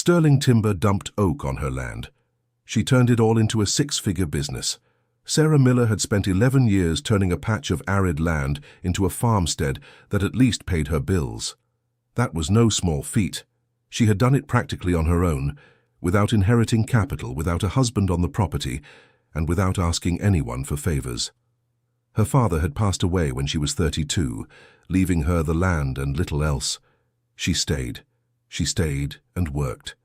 Sterling Timber dumped oak on her land. She turned it all into a six-figure business. Sarah Miller had spent 11 years turning a patch of arid land into a farmstead that at least paid her bills. That was no small feat. She had done it practically on her own, without inheriting capital, without a husband on the property, and without asking anyone for favors. Her father had passed away when she was 32, leaving her the land and little else. She stayed and worked.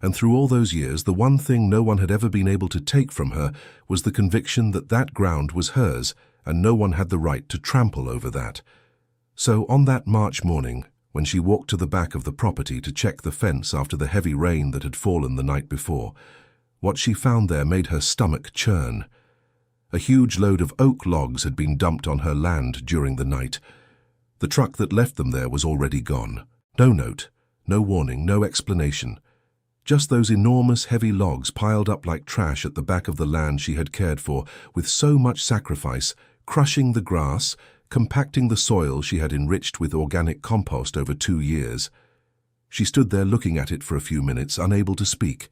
And through all those years, the one thing no one had ever been able to take from her was the conviction that that ground was hers, and no one had the right to trample over that. So on that March morning, when she walked to the back of the property to check the fence after the heavy rain that had fallen the night before, what she found there made her stomach churn. A huge load of oak logs had been dumped on her land during the night. The truck that left them there was already gone. No note, no warning, no explanation. Just those enormous heavy logs piled up like trash at the back of the land she had cared for with so much sacrifice, crushing the grass, compacting the soil she had enriched with organic compost over 2 years. She stood there looking at it for a few minutes, unable to speak.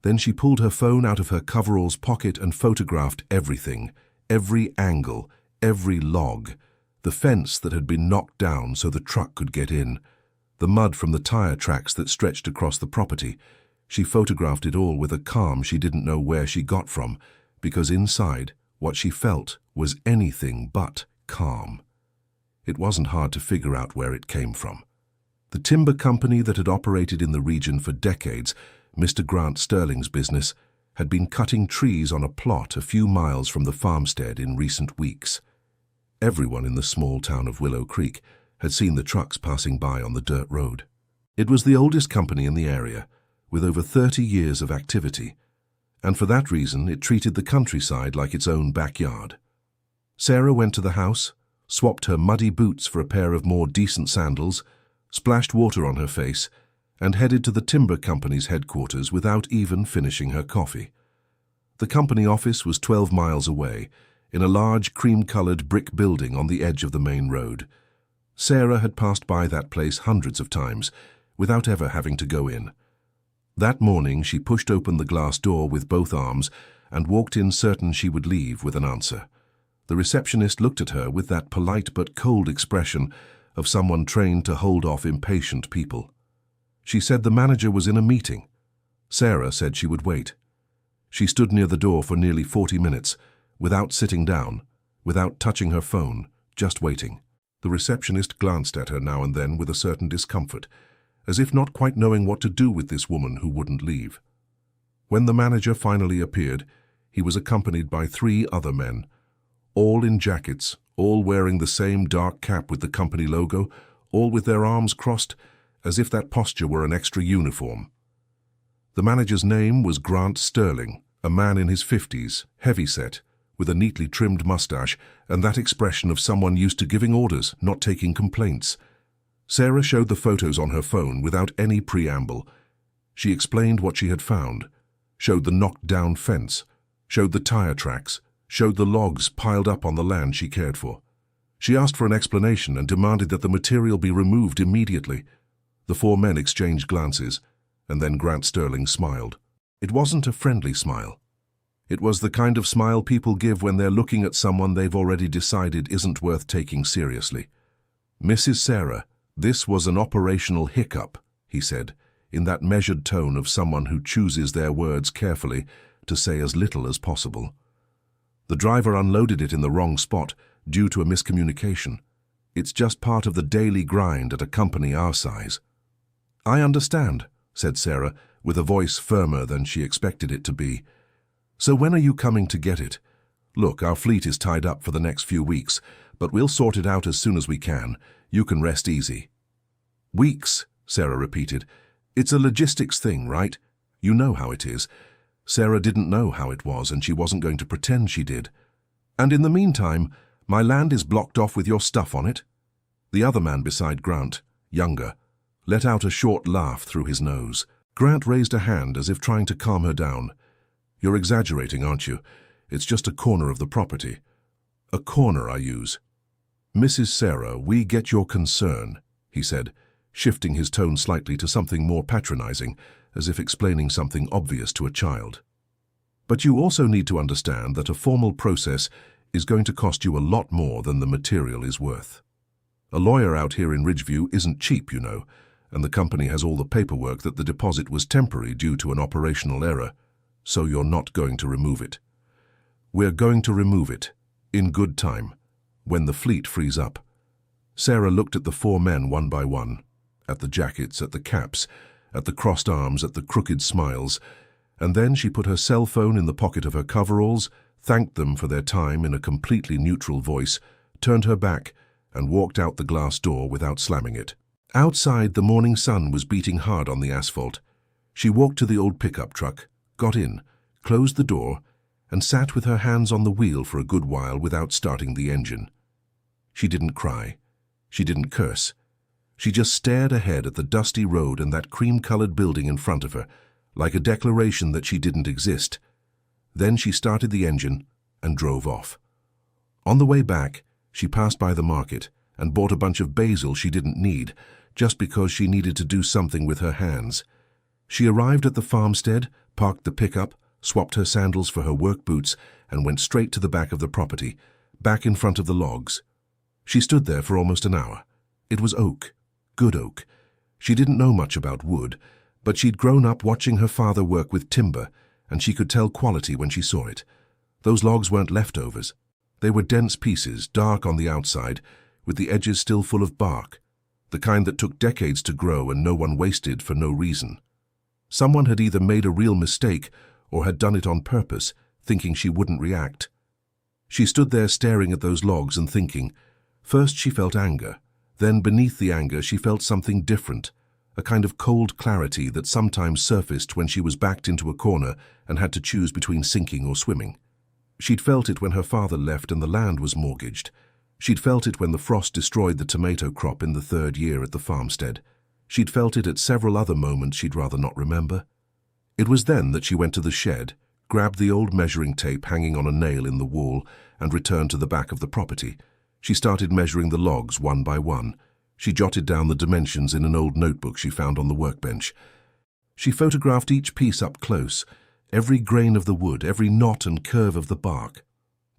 Then she pulled her phone out of her coveralls pocket and photographed everything, every angle, every log, the fence that had been knocked down so the truck could get in, the mud from the tire tracks that stretched across the property. She photographed it all with a calm she didn't know where she got from, because inside, what she felt was anything but calm. It wasn't hard to figure out where it came from. The timber company that had operated in the region for decades, Mr. Grant Sterling's business, had been cutting trees on a plot a few miles from the farmstead in recent weeks. Everyone in the small town of Willow Creek had seen the trucks passing by on the dirt road. It was the oldest company in the area, with over 30 years of activity, and for that reason it treated the countryside like its own backyard. Sarah went to the house, swapped her muddy boots for a pair of more decent sandals, splashed water on her face, and headed to the timber company's headquarters without even finishing her coffee. The company office was 12 miles away, in a large cream-colored brick building on the edge of the main road. Sarah had passed by that place hundreds of times, without ever having to go in. That morning she pushed open the glass door with both arms and walked in certain she would leave with an answer. The receptionist looked at her with that polite but cold expression of someone trained to hold off impatient people. She said the manager was in a meeting. Sarah said she would wait. She stood near the door for nearly 40 minutes, without sitting down, without touching her phone, just waiting. The receptionist glanced at her now and then with a certain discomfort, as if not quite knowing what to do with this woman who wouldn't leave. When the manager finally appeared, he was accompanied by 3 other men, all in jackets, all wearing the same dark cap with the company logo, all with their arms crossed, as if that posture were an extra uniform. The manager's name was Grant Sterling, a man in his 50s, heavy-set, with a neatly trimmed mustache and that expression of someone used to giving orders, not taking complaints. Sarah showed the photos on her phone without any preamble. She explained what she had found, showed the knocked-down fence, showed the tire tracks, showed the logs piled up on the land she cared for. She asked for an explanation and demanded that the material be removed immediately. The 4 men exchanged glances, and then Grant Sterling smiled. It wasn't a friendly smile. It was the kind of smile people give when they're looking at someone they've already decided isn't worth taking seriously. "Mrs. Sarah, this was an operational hiccup," he said, in that measured tone of someone who chooses their words carefully to say as little as possible. "The driver unloaded it in the wrong spot due to a miscommunication. It's just part of the daily grind at a company our size." "I understand," said Sarah, with a voice firmer than she expected it to be. "So when are you coming to get it? Look, our fleet is tied up for the next few weeks, but we'll sort it out as soon as we can. You can rest easy." "Weeks," Sarah repeated. "It's a logistics thing, right? You know how it is." Sarah didn't know how it was, and she wasn't going to pretend she did. "And in the meantime, my land is blocked off with your stuff on it?" The other man beside Grant, younger, let out a short laugh through his nose. Grant raised a hand as if trying to calm her down. "You're exaggerating, aren't you? It's just a corner of the property." "A corner, I use." "Mrs. Sarah, we get your concern," he said, shifting his tone slightly to something more patronizing, as if explaining something obvious to a child. But you also need to understand that a formal process is going to cost you a lot more than the material is worth. A lawyer out here in Ridgeview isn't cheap, you know, and the company has all the paperwork that the deposit was temporary due to an operational error, so you're not going to remove it. We're going to remove it, in good time, when the fleet frees up. Sarah looked at the four men one by one, at the jackets, at the caps, at the crossed arms, at the crooked smiles, and then she put her cell phone in the pocket of her coveralls, thanked them for their time in a completely neutral voice, turned her back, and walked out the glass door without slamming it. Outside, the morning sun was beating hard on the asphalt. She walked to the old pickup truck, got in, closed the door, and sat with her hands on the wheel for a good while without starting the engine. She didn't cry. She didn't curse. She just stared ahead at the dusty road and that cream-colored building in front of her, like a declaration that she didn't exist. Then she started the engine and drove off. On the way back, she passed by the market and bought a bunch of basil she didn't need, just because she needed to do something with her hands. She arrived at the farmstead, parked the pickup, swapped her sandals for her work boots, and went straight to the back of the property, back in front of the logs. She stood there for almost an hour. It was oak, good oak. She didn't know much about wood, but she'd grown up watching her father work with timber, and she could tell quality when she saw it. Those logs weren't leftovers. They were dense pieces, dark on the outside, with the edges still full of bark, the kind that took decades to grow and no one wasted for no reason. Someone had either made a real mistake or had done it on purpose, thinking she wouldn't react. She stood there staring at those logs and thinking. First she felt anger, then beneath the anger she felt something different, a kind of cold clarity that sometimes surfaced when she was backed into a corner and had to choose between sinking or swimming. She'd felt it when her father left and the land was mortgaged. She'd felt it when the frost destroyed the tomato crop in the 3rd year at the farmstead. She'd felt it at several other moments she'd rather not remember. It was then that she went to the shed, grabbed the old measuring tape hanging on a nail in the wall, and returned to the back of the property. She started measuring the logs one by one. She jotted down the dimensions in an old notebook she found on the workbench. She photographed each piece up close, every grain of the wood, every knot and curve of the bark.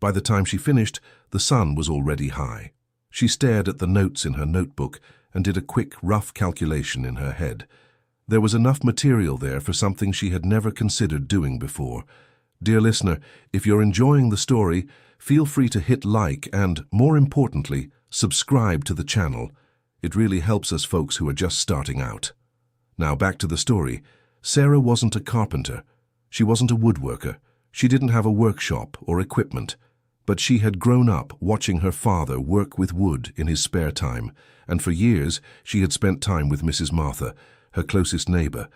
By the time she finished, the sun was already high. She stared at the notes in her notebook and did a quick, rough calculation in her head. There was enough material there for something she had never considered doing before. Dear listener, if you're enjoying the story, feel free to hit like and, more importantly, subscribe to the channel. It really helps us folks who are just starting out. Now back to the story. Sarah wasn't a carpenter. She wasn't a woodworker. She didn't have a workshop or equipment. But she had grown up watching her father work with wood in his spare time, and for years she had spent time with Mrs. Martha, her closest neighbor,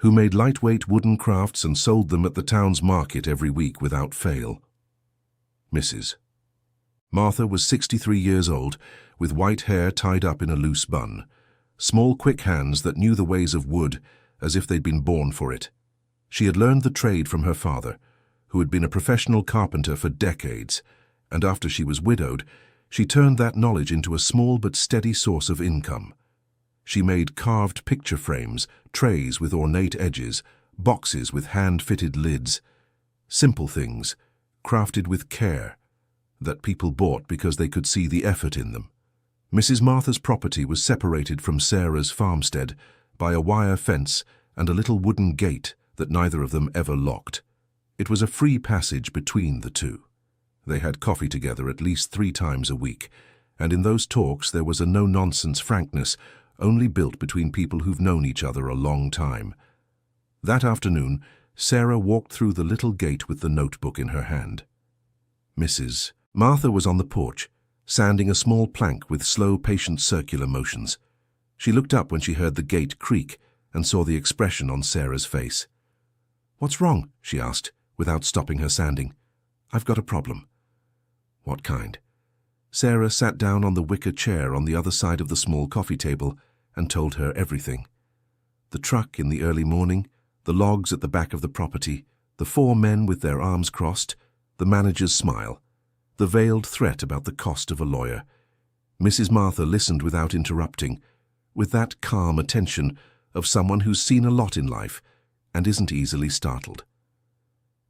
who made lightweight wooden crafts and sold them at the town's market every week without fail. Mrs. Martha was 63 years old, with white hair tied up in a loose bun, small quick hands that knew the ways of wood as if they'd been born for it. She had learned the trade from her father, who had been a professional carpenter for decades, and after she was widowed, she turned that knowledge into a small but steady source of income. She made carved picture frames, trays with ornate edges, boxes with hand-fitted lids, simple things, crafted with care, that people bought because they could see the effort in them. Mrs. Martha's property was separated from Sarah's farmstead by a wire fence and a little wooden gate that neither of them ever locked. It was a free passage between the two. They had coffee together at least 3 times a week, and in those talks there was a no-nonsense frankness only built between people who've known each other a long time. That afternoon, Sarah walked through the little gate with the notebook in her hand. Mrs. Martha was on the porch, sanding a small plank with slow, patient circular motions. She looked up when she heard the gate creak and saw the expression on Sarah's face. "What's wrong?" she asked, without stopping her sanding. "I've got a problem." "What kind?" Sarah sat down on the wicker chair on the other side of the small coffee table and told her everything. The truck in the early morning, the logs at the back of the property, the 4 men with their arms crossed, the manager's smile, the veiled threat about the cost of a lawyer. Mrs. Martha listened without interrupting, with that calm attention of someone who's seen a lot in life and isn't easily startled.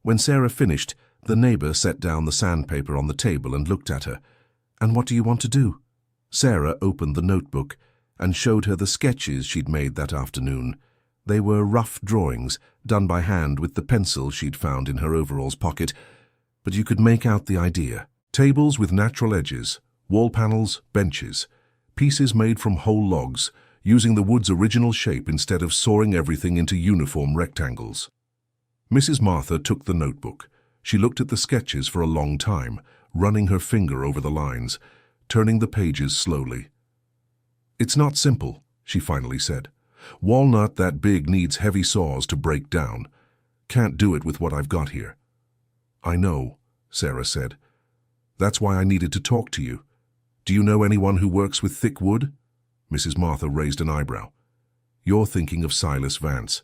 When Sarah finished, the neighbor set down the sandpaper on the table and looked at her. "And what do you want to do?" Sarah opened the notebook and showed her the sketches she'd made that afternoon. They were rough drawings, done by hand with the pencil she'd found in her overalls pocket, but you could make out the idea. Tables with natural edges, wall panels, benches, pieces made from whole logs, using the wood's original shape instead of sawing everything into uniform rectangles. Mrs. Martha took the notebook. She looked at the sketches for a long time, running her finger over the lines, turning the pages slowly. "It's not simple," she finally said. "Walnut that big needs heavy saws to break down. Can't do it with what I've got here." "I know," Sarah said. "That's why I needed to talk to you. Do you know anyone who works with thick wood?" Mrs. Martha raised an eyebrow. "You're thinking of Silas Vance."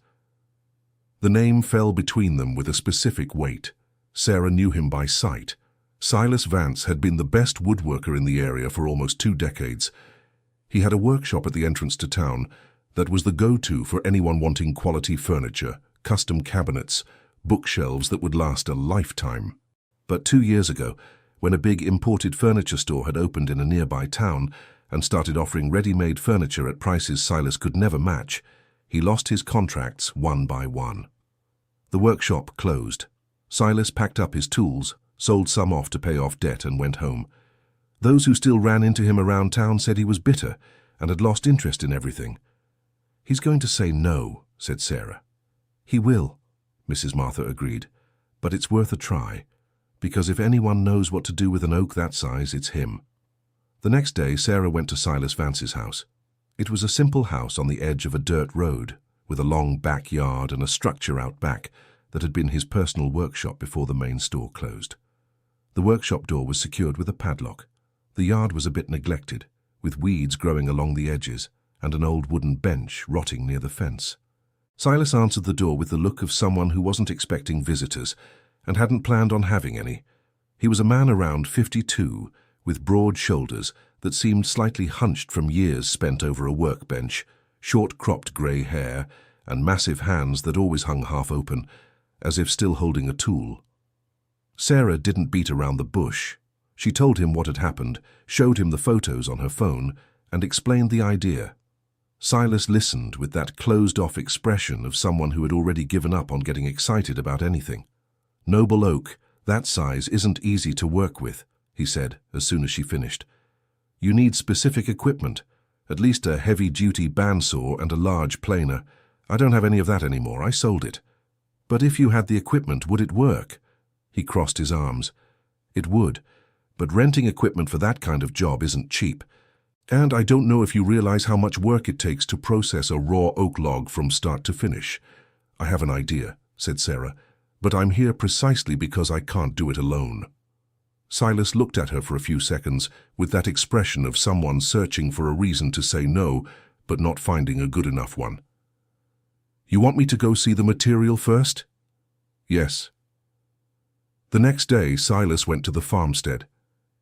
The name fell between them with a specific weight. Sarah knew him by sight. Silas Vance had been the best woodworker in the area for almost 2 decades. He had a workshop at the entrance to town that was the go-to for anyone wanting quality furniture, custom cabinets, bookshelves that would last a lifetime. But 2 years ago, when a big imported furniture store had opened in a nearby town and started offering ready-made furniture at prices Silas could never match, he lost his contracts one by one. The workshop closed. Silas packed up his tools, sold some off to pay off debt, and went home. Those who still ran into him around town said he was bitter and had lost interest in everything. "He's going to say no," said Sarah. "He will," Mrs. Martha agreed, "but it's worth a try, because if anyone knows what to do with an oak that size, it's him." The next day, Sarah went to Silas Vance's house. It was a simple house on the edge of a dirt road, with a long backyard and a structure out back that had been his personal workshop before the main store closed. The workshop door was secured with a padlock. The yard was a bit neglected, with weeds growing along the edges and an old wooden bench rotting near the fence. Silas answered the door with the look of someone who wasn't expecting visitors and hadn't planned on having any. He was a man around 52, with broad shoulders that seemed slightly hunched from years spent over a workbench, short-cropped grey hair, and massive hands that always hung half open, as if still holding a tool. Sarah didn't beat around the bush. She told him what had happened, showed him the photos on her phone, and explained the idea. Silas listened with that closed-off expression of someone who had already given up on getting excited about anything. "Noble oak, that size isn't easy to work with," he said as soon as she finished. "You need specific equipment, at least a heavy-duty bandsaw and a large planer. I don't have any of that anymore. I sold it." "But if you had the equipment, would it work?" He crossed his arms. "It would, but renting equipment for that kind of job isn't cheap. And I don't know if you realize how much work it takes to process a raw oak log from start to finish." "I have an idea," said Sarah, "but I'm here precisely because I can't do it alone." Silas looked at her for a few seconds with that expression of someone searching for a reason to say no, but not finding a good enough one. "You want me to go see the material first?" "Yes." The next day, Silas went to the farmstead.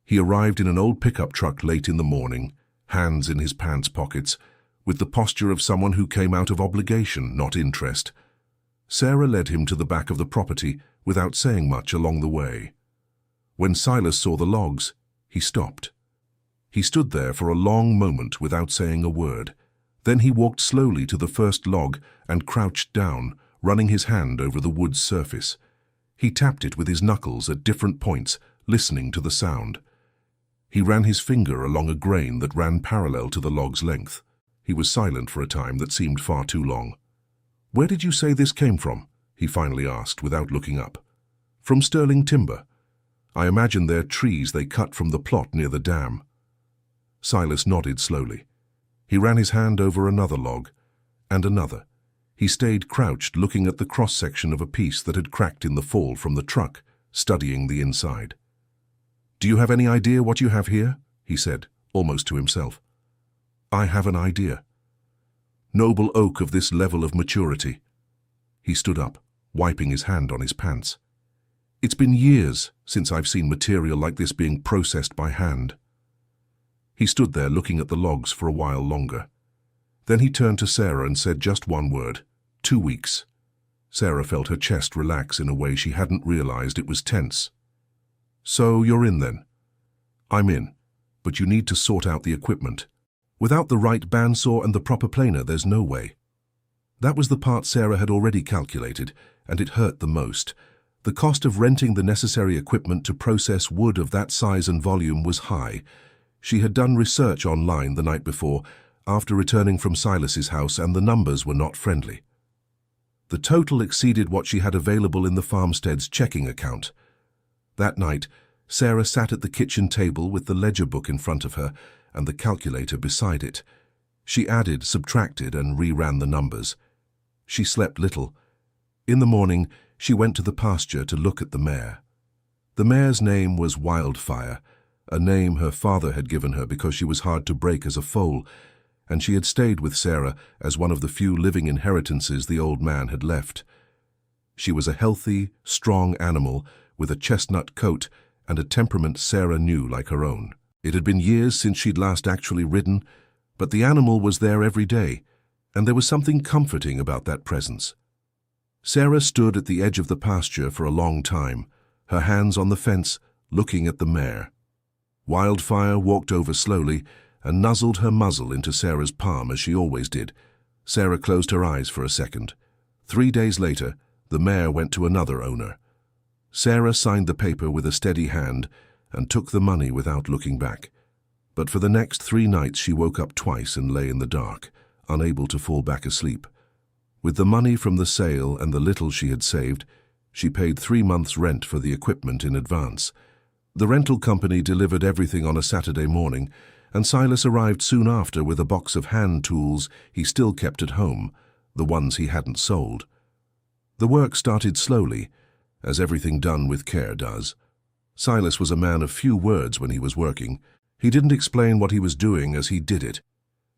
He arrived in an old pickup truck late in the morning, hands in his pants pockets, with the posture of someone who came out of obligation, not interest. Sarah led him to the back of the property without saying much along the way. When Silas saw the logs, he stopped. He stood there for a long moment without saying a word. Then he walked slowly to the first log and crouched down, running his hand over the wood's surface. He tapped it with his knuckles at different points, listening to the sound. He ran his finger along a grain that ran parallel to the log's length. He was silent for a time that seemed far too long. "Where did you say this came from?" he finally asked without looking up. "From Sterling Timber. I imagine they're trees they cut from the plot near the dam." Silas nodded slowly. He ran his hand over another log, and another. He stayed crouched, looking at the cross-section of a piece that had cracked in the fall from the truck, studying the inside. "Do you have any idea what you have here?" he said, almost to himself. "I have an idea. Noble oak of this level of maturity." He stood up, wiping his hand on his pants. "It's been years since I've seen material like this being processed by hand." He stood there looking at the logs for a while longer. Then he turned to Sarah and said just one word: 2 weeks. Sarah felt her chest relax in a way she hadn't realized it was tense. "So you're in then?" "I'm in, but you need to sort out the equipment. Without the right bandsaw and the proper planer, there's no way." That was the part Sarah had already calculated, and it hurt the most. The cost of renting the necessary equipment to process wood of that size and volume was high. She had done research online the night before, after returning from Silas's house, and the numbers were not friendly. The total exceeded what she had available in the farmstead's checking account. That night, Sarah sat at the kitchen table with the ledger book in front of her and the calculator beside it. She added, subtracted, and reran the numbers. She slept little. In the morning, she went to the pasture to look at the mare. The mare's name was Wildfire, a name her father had given her because she was hard to break as a foal, and she had stayed with Sarah as one of the few living inheritances the old man had left. She was a healthy, strong animal with a chestnut coat and a temperament Sarah knew like her own. It had been years since she'd last actually ridden, but the animal was there every day, and there was something comforting about that presence. Sarah stood at the edge of the pasture for a long time, her hands on the fence, looking at the mare. Wildfire walked over slowly and nuzzled her muzzle into Sarah's palm as she always did. Sarah closed her eyes for a second. 3 days later, the mare went to another owner. Sarah signed the paper with a steady hand and took the money without looking back. But for the next 3 nights she woke up twice and lay in the dark, unable to fall back asleep. With the money from the sale and the little she had saved, she paid 3 months' rent for the equipment in advance. The rental company delivered everything on a Saturday morning, and Silas arrived soon after with a box of hand tools he still kept at home, the ones he hadn't sold. The work started slowly, as everything done with care does. Silas was a man of few words when he was working. He didn't explain what he was doing as he did it.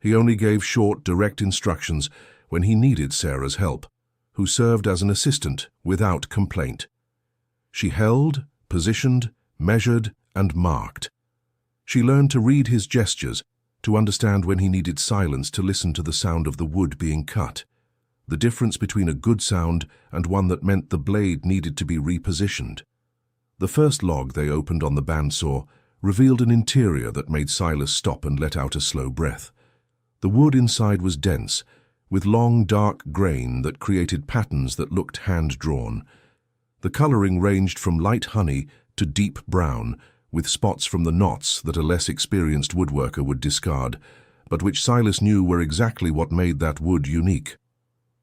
He only gave short, direct instructions when he needed Sarah's help, who served as an assistant without complaint. She held, positioned, measured, and marked. She learned to read his gestures, to understand when he needed silence to listen to the sound of the wood being cut, the difference between a good sound and one that meant the blade needed to be repositioned. The first log they opened on the bandsaw revealed an interior that made Silas stop and let out a slow breath. The wood inside was dense, with long dark grain that created patterns that looked hand-drawn. The coloring ranged from light honey to deep brown, with spots from the knots that a less experienced woodworker would discard, but which Silas knew were exactly what made that wood unique.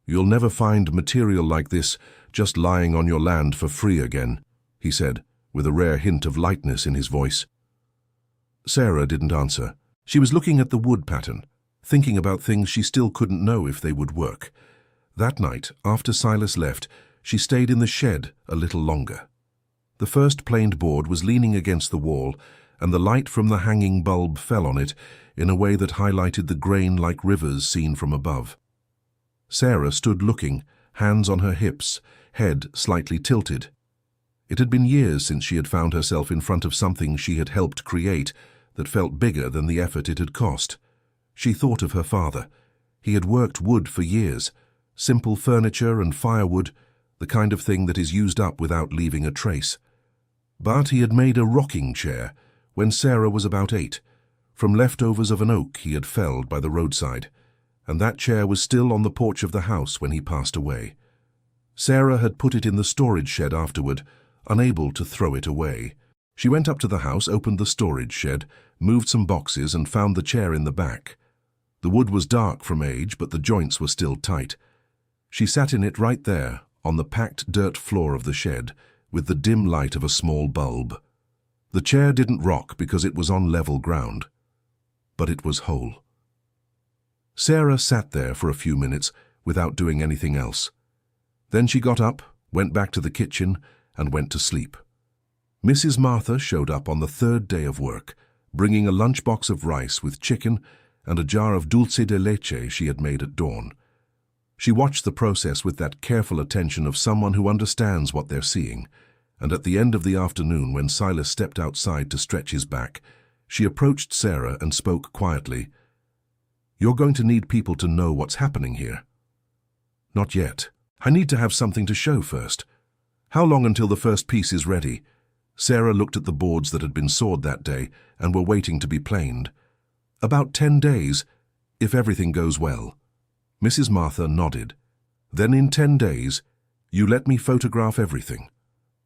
"You'll never find material like this just lying on your land for free again," he said, with a rare hint of lightness in his voice. Sarah didn't answer. She was looking at the wood pattern, thinking about things she still couldn't know if they would work. That night, after Silas left, she stayed in the shed a little longer. The first planed board was leaning against the wall, and the light from the hanging bulb fell on it in a way that highlighted the grain like rivers seen from above. Sarah stood looking, hands on her hips, head slightly tilted. It had been years since she had found herself in front of something she had helped create that felt bigger than the effort it had cost. She thought of her father. He had worked wood for years, simple furniture and firewood, the kind of thing that is used up without leaving a trace. But he had made a rocking chair when Sarah was about 8, from leftovers of an oak he had felled by the roadside, and that chair was still on the porch of the house when he passed away. Sarah had put it in the storage shed afterward, unable to throw it away. She went up to the house, opened the storage shed, moved some boxes, and found the chair in the back. The wood was dark from age, but the joints were still tight. She sat in it right there, on the packed dirt floor of the shed, with the dim light of a small bulb. The chair didn't rock because it was on level ground, but it was whole. Sarah sat there for a few minutes without doing anything else. Then she got up, went back to the kitchen, and went to sleep. Mrs. Martha showed up on the 3rd day of work, bringing a lunchbox of rice with chicken and a jar of dulce de leche she had made at dawn. She watched the process with that careful attention of someone who understands what they're seeing, and at the end of the afternoon, when Silas stepped outside to stretch his back, she approached Sarah and spoke quietly. "You're going to need people to know what's happening here." "Not yet," I need to have something to show first. How long until the first piece is ready? Sarah looked at the boards that had been sawed that day and were waiting to be planed. About 10 days, if everything goes well. Mrs. Martha nodded. Then in 10 days, you let me photograph everything.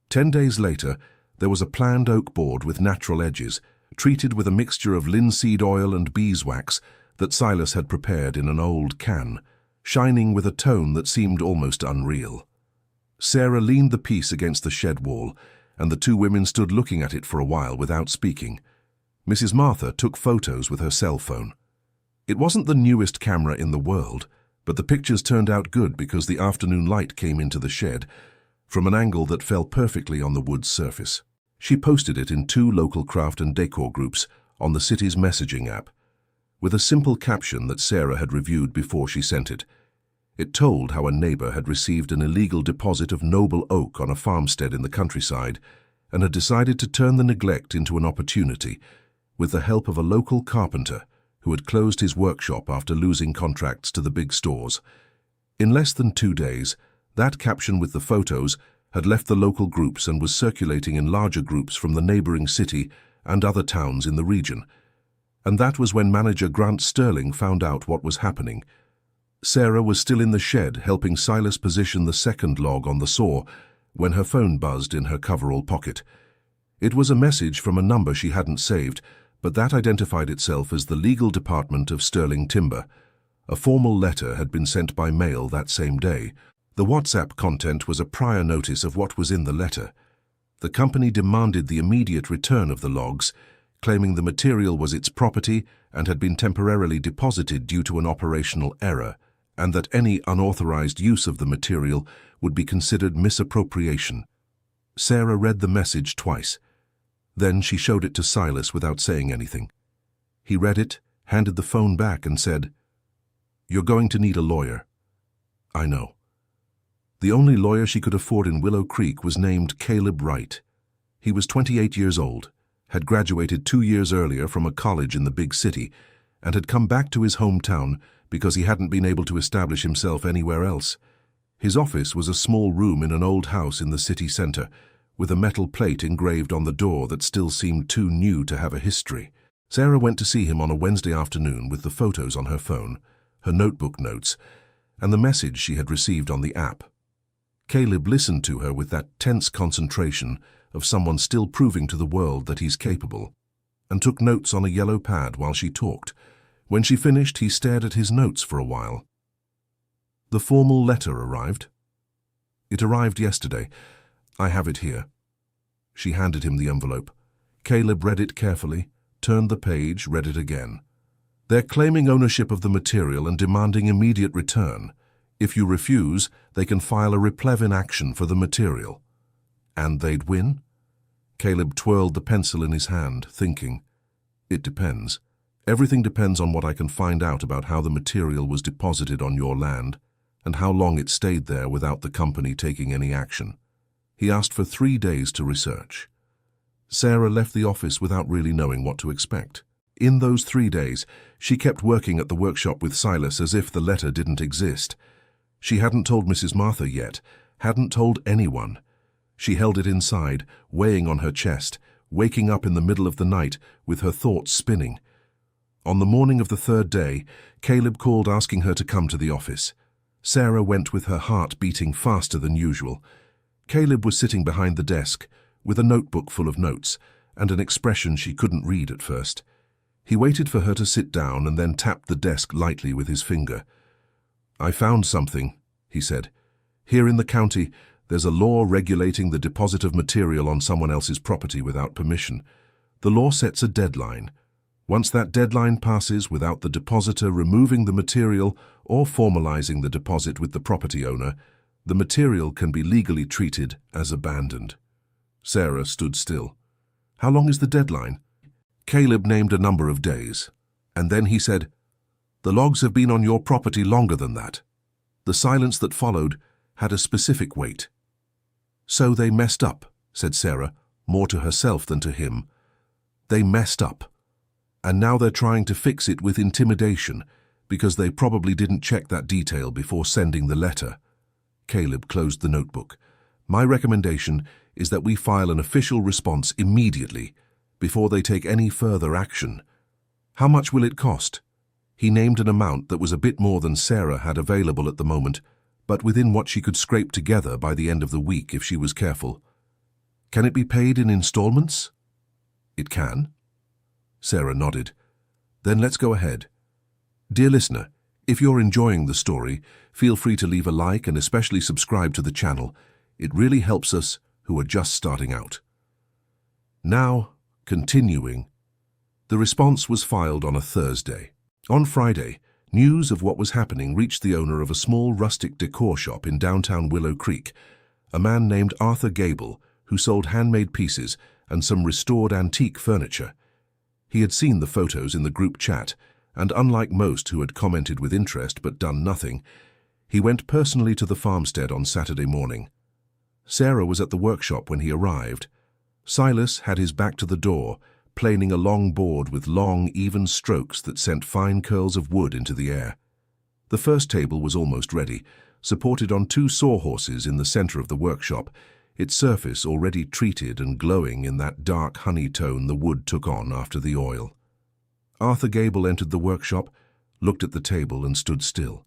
10 days later, there was a planned oak board with natural edges, treated with a mixture of linseed oil and beeswax that Silas had prepared in an old can, shining with a tone that seemed almost unreal. Sarah leaned the piece against the shed wall, and the two women stood looking at it for a while without speaking. Mrs. Martha took photos with her cell phone. It wasn't the newest camera in the world, but the pictures turned out good because the afternoon light came into the shed from an angle that fell perfectly on the wood's surface. She posted it in 2 local craft and decor groups on the city's messaging app, with a simple caption that Sarah had reviewed before she sent it. It told how a neighbor had received an illegal deposit of noble oak on a farmstead in the countryside and had decided to turn the neglect into an opportunity with the help of a local carpenter who had closed his workshop after losing contracts to the big stores. In less than 2 days, that caption with the photos had left the local groups and was circulating in larger groups from the neighboring city and other towns in the region. And that was when manager Grant Sterling found out what was happening. Sarah was still in the shed helping Silas position the second log on the saw when her phone buzzed in her coverall pocket. It was a message from a number she hadn't saved, but that identified itself as the legal department of Sterling Timber. A formal letter had been sent by mail that same day. The WhatsApp content was a prior notice of what was in the letter. The company demanded the immediate return of the logs, claiming the material was its property and had been temporarily deposited due to an operational error, and that any unauthorized use of the material would be considered misappropriation. Sarah read the message twice. Then she showed it to Silas without saying anything. He read it, handed the phone back and said, "You're going to need a lawyer." "I know." The only lawyer she could afford in Willow Creek was named Caleb Wright. He was 28 years old, had graduated 2 years earlier from a college in the big city, and had come back to his hometown because he hadn't been able to establish himself anywhere else. His office was a small room in an old house in the city center, with a metal plate engraved on the door that still seemed too new to have a history. Sarah went to see him on a Wednesday afternoon with the photos on her phone, her notebook notes, and the message she had received on the app. Caleb listened to her with that tense concentration of someone still proving to the world that he's capable, and took notes on a yellow pad while she talked. When she finished, he stared at his notes for a while. The formal letter arrived. "It arrived yesterday. I have it here." She handed him the envelope. Caleb read it carefully, turned the page, read it again. "They're claiming ownership of the material and demanding immediate return. If you refuse, they can file a replevin action for the material." "And they'd win?" Caleb twirled the pencil in his hand, thinking. "It depends. Everything depends on what I can find out about how the material was deposited on your land and how long it stayed there without the company taking any action." He asked for 3 days to research. Sarah left the office without really knowing what to expect. In those 3 days, she kept working at the workshop with Silas as if the letter didn't exist. She hadn't told Mrs. Martha yet, hadn't told anyone. She held it inside, weighing on her chest, waking up in the middle of the night with her thoughts spinning. On the morning of the 3rd day, Caleb called asking her to come to the office. Sarah went with her heart beating faster than usual. Caleb was sitting behind the desk, with a notebook full of notes, and an expression she couldn't read at first. He waited for her to sit down and then tapped the desk lightly with his finger. "I found something," he said. "Here in the county, there's a law regulating the deposit of material on someone else's property without permission. The law sets a deadline. Once that deadline passes without the depositor removing the material or formalizing the deposit with the property owner, the material can be legally treated as abandoned." Sarah stood still. "How long is the deadline?" Caleb named a number of days, and then he said, "The logs have been on your property longer than that." The silence that followed had a specific weight. "So they messed up," said Sarah, more to herself than to him. "They messed up. And now they're trying to fix it with intimidation, because they probably didn't check that detail before sending the letter." Caleb closed the notebook. "My recommendation is that we file an official response immediately, before they take any further action. How much will it cost?" He named an amount that was a bit more than Sarah had available at the moment, but within what she could scrape together by the end of the week if she was careful. "Can it be paid in installments?" "It can." Sarah nodded. "Then let's go ahead." Dear listener, if you're enjoying the story, feel free to leave a like and especially subscribe to the channel. It really helps us who are just starting out. Now, continuing. The response was filed on a Thursday. On Friday, news of what was happening reached the owner of a small rustic decor shop in downtown Willow Creek, a man named Arthur Gable, who sold handmade pieces and some restored antique furniture. He had seen the photos in the group chat, and unlike most who had commented with interest but done nothing, he went personally to the farmstead on Saturday morning. Sarah was at the workshop when he arrived. Silas had his back to the door, planing a long board with long, even strokes that sent fine curls of wood into the air. The first table was almost ready, supported on two sawhorses in the center of the workshop, its surface already treated and glowing in that dark honey tone the wood took on after the oil. Arthur Gable entered the workshop, looked at the table and stood still.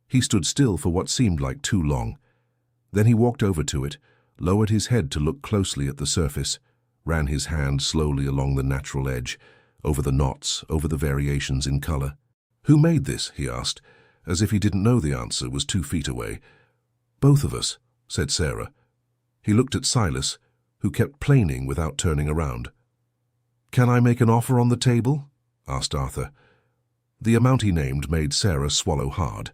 He stood still for what seemed like too long. Then he walked over to it, lowered his head to look closely at the surface, ran his hand slowly along the natural edge, over the knots, over the variations in color. "Who made this?" he asked, as if he didn't know the answer was 2 feet away. "Both of us," said Sarah. He looked at Silas, who kept planing without turning around. "Can I make an offer on the table?" asked Arthur. The amount he named made Sarah swallow hard.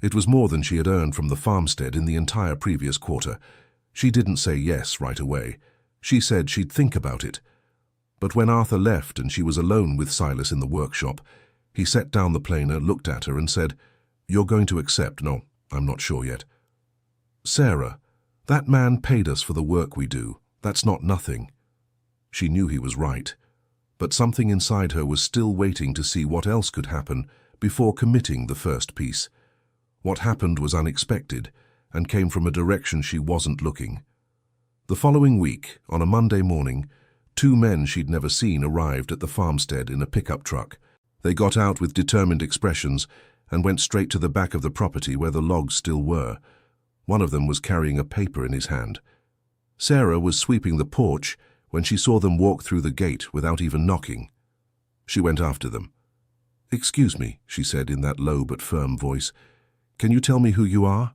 It was more than she had earned from the farmstead in the entire previous quarter. She didn't say yes right away. She said she'd think about it. But when Arthur left and she was alone with Silas in the workshop, he set down the planer, looked at her and said, "You're going to accept?" "No, I'm not sure yet." "Sarah, that man paid us for the work we do. That's not nothing." She knew he was right, but something inside her was still waiting to see what else could happen before committing the first piece. What happened was unexpected and came from a direction she wasn't looking. The following week, on a Monday morning, 2 men she'd never seen arrived at the farmstead in a pickup truck. They got out with determined expressions and went straight to the back of the property where the logs still were. One of them was carrying a paper in his hand. Sarah was sweeping the porch when she saw them walk through the gate without even knocking. She went after them. "Excuse me," she said in that low but firm voice. "Can you tell me who you are?"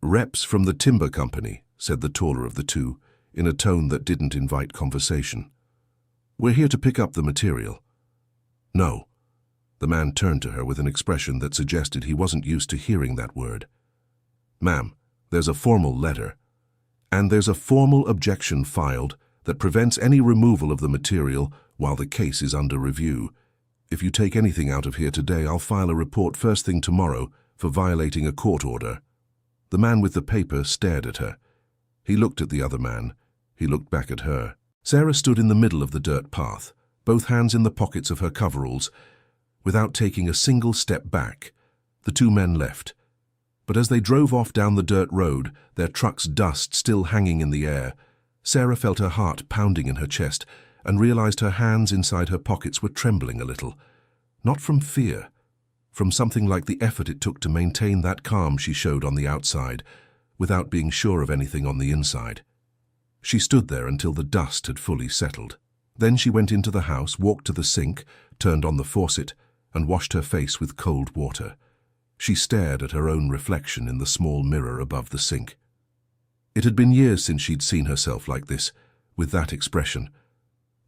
"Reps from the timber company," said the taller of the two, in a tone that didn't invite conversation. "We're here to pick up the material." "No." The man turned to her with an expression that suggested he wasn't used to hearing that word. "Ma'am, there's a formal letter, and there's a formal objection filed that prevents any removal of the material while the case is under review. If you take anything out of here today, I'll file a report first thing tomorrow for violating a court order." The man with the paper stared at her. He looked at the other man. He looked back at her. Sarah stood in the middle of the dirt path, both hands in the pockets of her coveralls. Without taking a single step back, the 2 men left. But as they drove off down the dirt road, their truck's dust still hanging in the air, Sarah felt her heart pounding in her chest and realized her hands inside her pockets were trembling a little. Not from fear, from something like the effort it took to maintain that calm she showed on the outside, without being sure of anything on the inside. She stood there until the dust had fully settled. Then she went into the house, walked to the sink, turned on the faucet, and washed her face with cold water. She stared at her own reflection in the small mirror above the sink. It had been years since she'd seen herself like this, with that expression.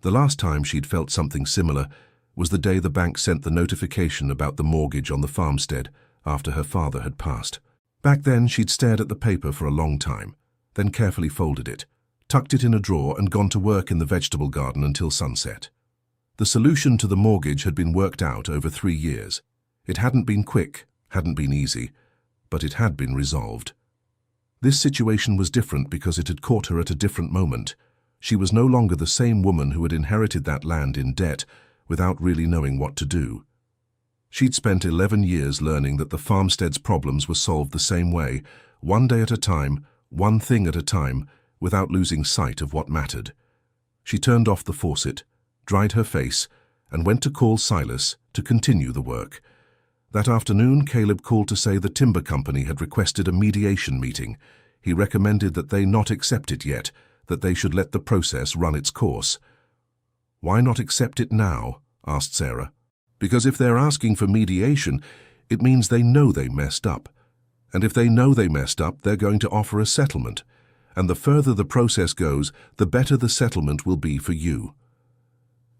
The last time she'd felt something similar was the day the bank sent the notification about the mortgage on the farmstead after her father had passed. Back then, she'd stared at the paper for a long time, then carefully folded it, tucked it in a drawer and gone to work in the vegetable garden until sunset. The solution to the mortgage had been worked out over 3 years. It hadn't been quick, hadn't been easy, but it had been resolved. This situation was different because it had caught her at a different moment. She was no longer the same woman who had inherited that land in debt without really knowing what to do. She'd spent 11 years learning that the farmstead's problems were solved the same way, one day at a time, one thing at a time, without losing sight of what mattered. She turned off the faucet, dried her face, and went to call Silas to continue the work. That afternoon, Caleb called to say the timber company had requested a mediation meeting. He recommended that they not accept it yet, that they should let the process run its course. "Why not accept it now?" asked Sarah. "Because if they're asking for mediation, it means they know they messed up. And if they know they messed up, they're going to offer a settlement. And the further the process goes, the better the settlement will be for you."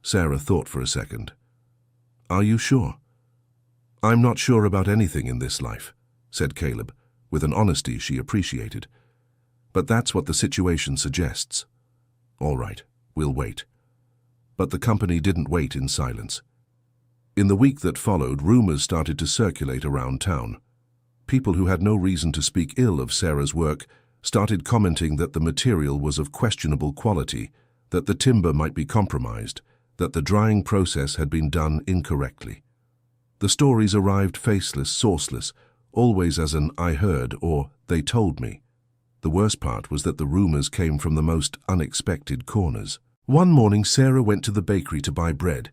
Sarah thought for a second. "Are you sure?" "I'm not sure about anything in this life," said Caleb, with an honesty she appreciated. "But that's what the situation suggests." "All right, we'll wait." But the company didn't wait in silence. In the week that followed, rumors started to circulate around town. People who had no reason to speak ill of Sarah's work started commenting that the material was of questionable quality, that the timber might be compromised, that the drying process had been done incorrectly. The stories arrived faceless, sourceless, always as an "I heard" or "they told me." The worst part was that the rumors came from the most unexpected corners. One morning, Sarah went to the bakery to buy bread,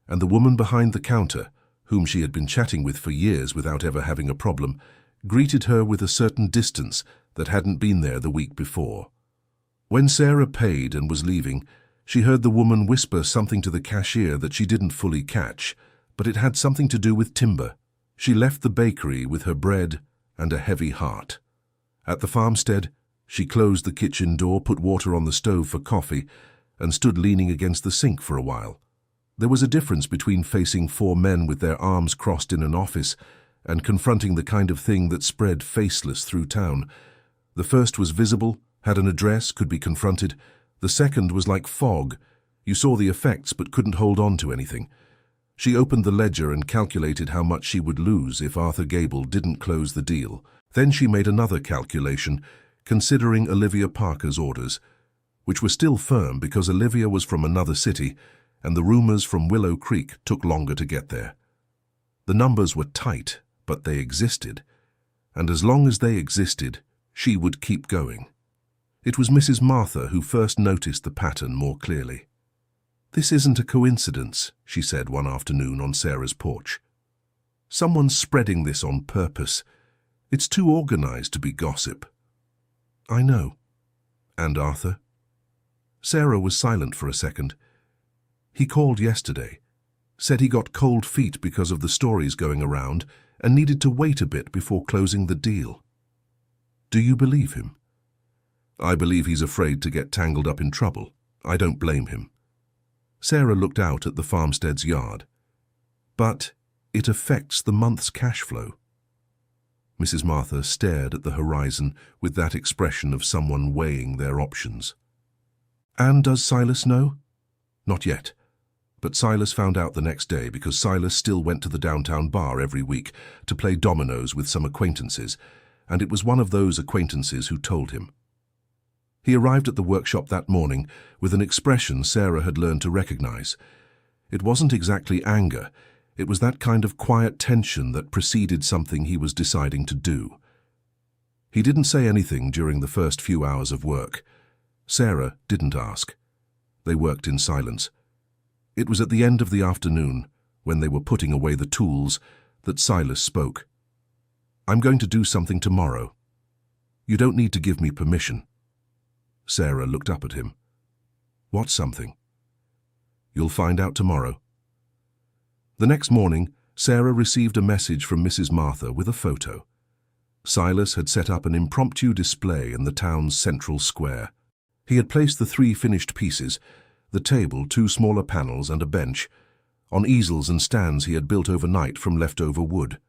and the woman behind the counter, whom she had been chatting with for years without ever having a problem, greeted her with a certain distance that hadn't been there the week before. When Sarah paid and was leaving, she heard the woman whisper something to the cashier that she didn't fully catch, but it had something to do with timber. She left the bakery with her bread and a heavy heart. At the farmstead, she closed the kitchen door, put water on the stove for coffee, and stood leaning against the sink for a while. There was a difference between facing four men with their arms crossed in an office and confronting the kind of thing that spread faceless through town. The first was visible, had an address, could be confronted. The second was like fog. You saw the effects but couldn't hold on to anything. She opened the ledger and calculated how much she would lose if Arthur Gable didn't close the deal. Then she made another calculation, considering Olivia Parker's orders, which were still firm because Olivia was from another city and the rumors from Willow Creek took longer to get there. The numbers were tight, but they existed, and as long as they existed, she would keep going. It was Mrs. Martha who first noticed the pattern more clearly. "This isn't a coincidence," she said one afternoon on Sarah's porch. "Someone's spreading this on purpose. It's too organized to be gossip." "I know." "And Arthur?" Sarah was silent for a second. "He called yesterday, said he got cold feet because of the stories going around and needed to wait a bit before closing the deal." "Do you believe him?" "I believe he's afraid to get tangled up in trouble. I don't blame him." Sarah looked out at the farmstead's yard. "But it affects the month's cash flow." Mrs. Martha stared at the horizon with that expression of someone weighing their options. "And does Silas know?" "Not yet. But Silas found out the next day because Silas still went to the downtown bar every week to play dominoes with some acquaintances, and it was one of those acquaintances who told him. He arrived at the workshop that morning with an expression Sarah had learned to recognize. It wasn't exactly anger. It was that kind of quiet tension that preceded something he was deciding to do. He didn't say anything during the first few hours of work. Sarah didn't ask. They worked in silence. It was at the end of the afternoon, when they were putting away the tools, that Silas spoke. "I'm going to do something tomorrow. You don't need to give me permission." Sarah looked up at him. "What's something?" "You'll find out tomorrow." The next morning, Sarah received a message from Mrs. Martha with a photo. Silas had set up an impromptu display in the town's central square. He had placed the 3 finished pieces, the table, 2 smaller panels and a bench, on easels and stands he had built overnight from leftover wood.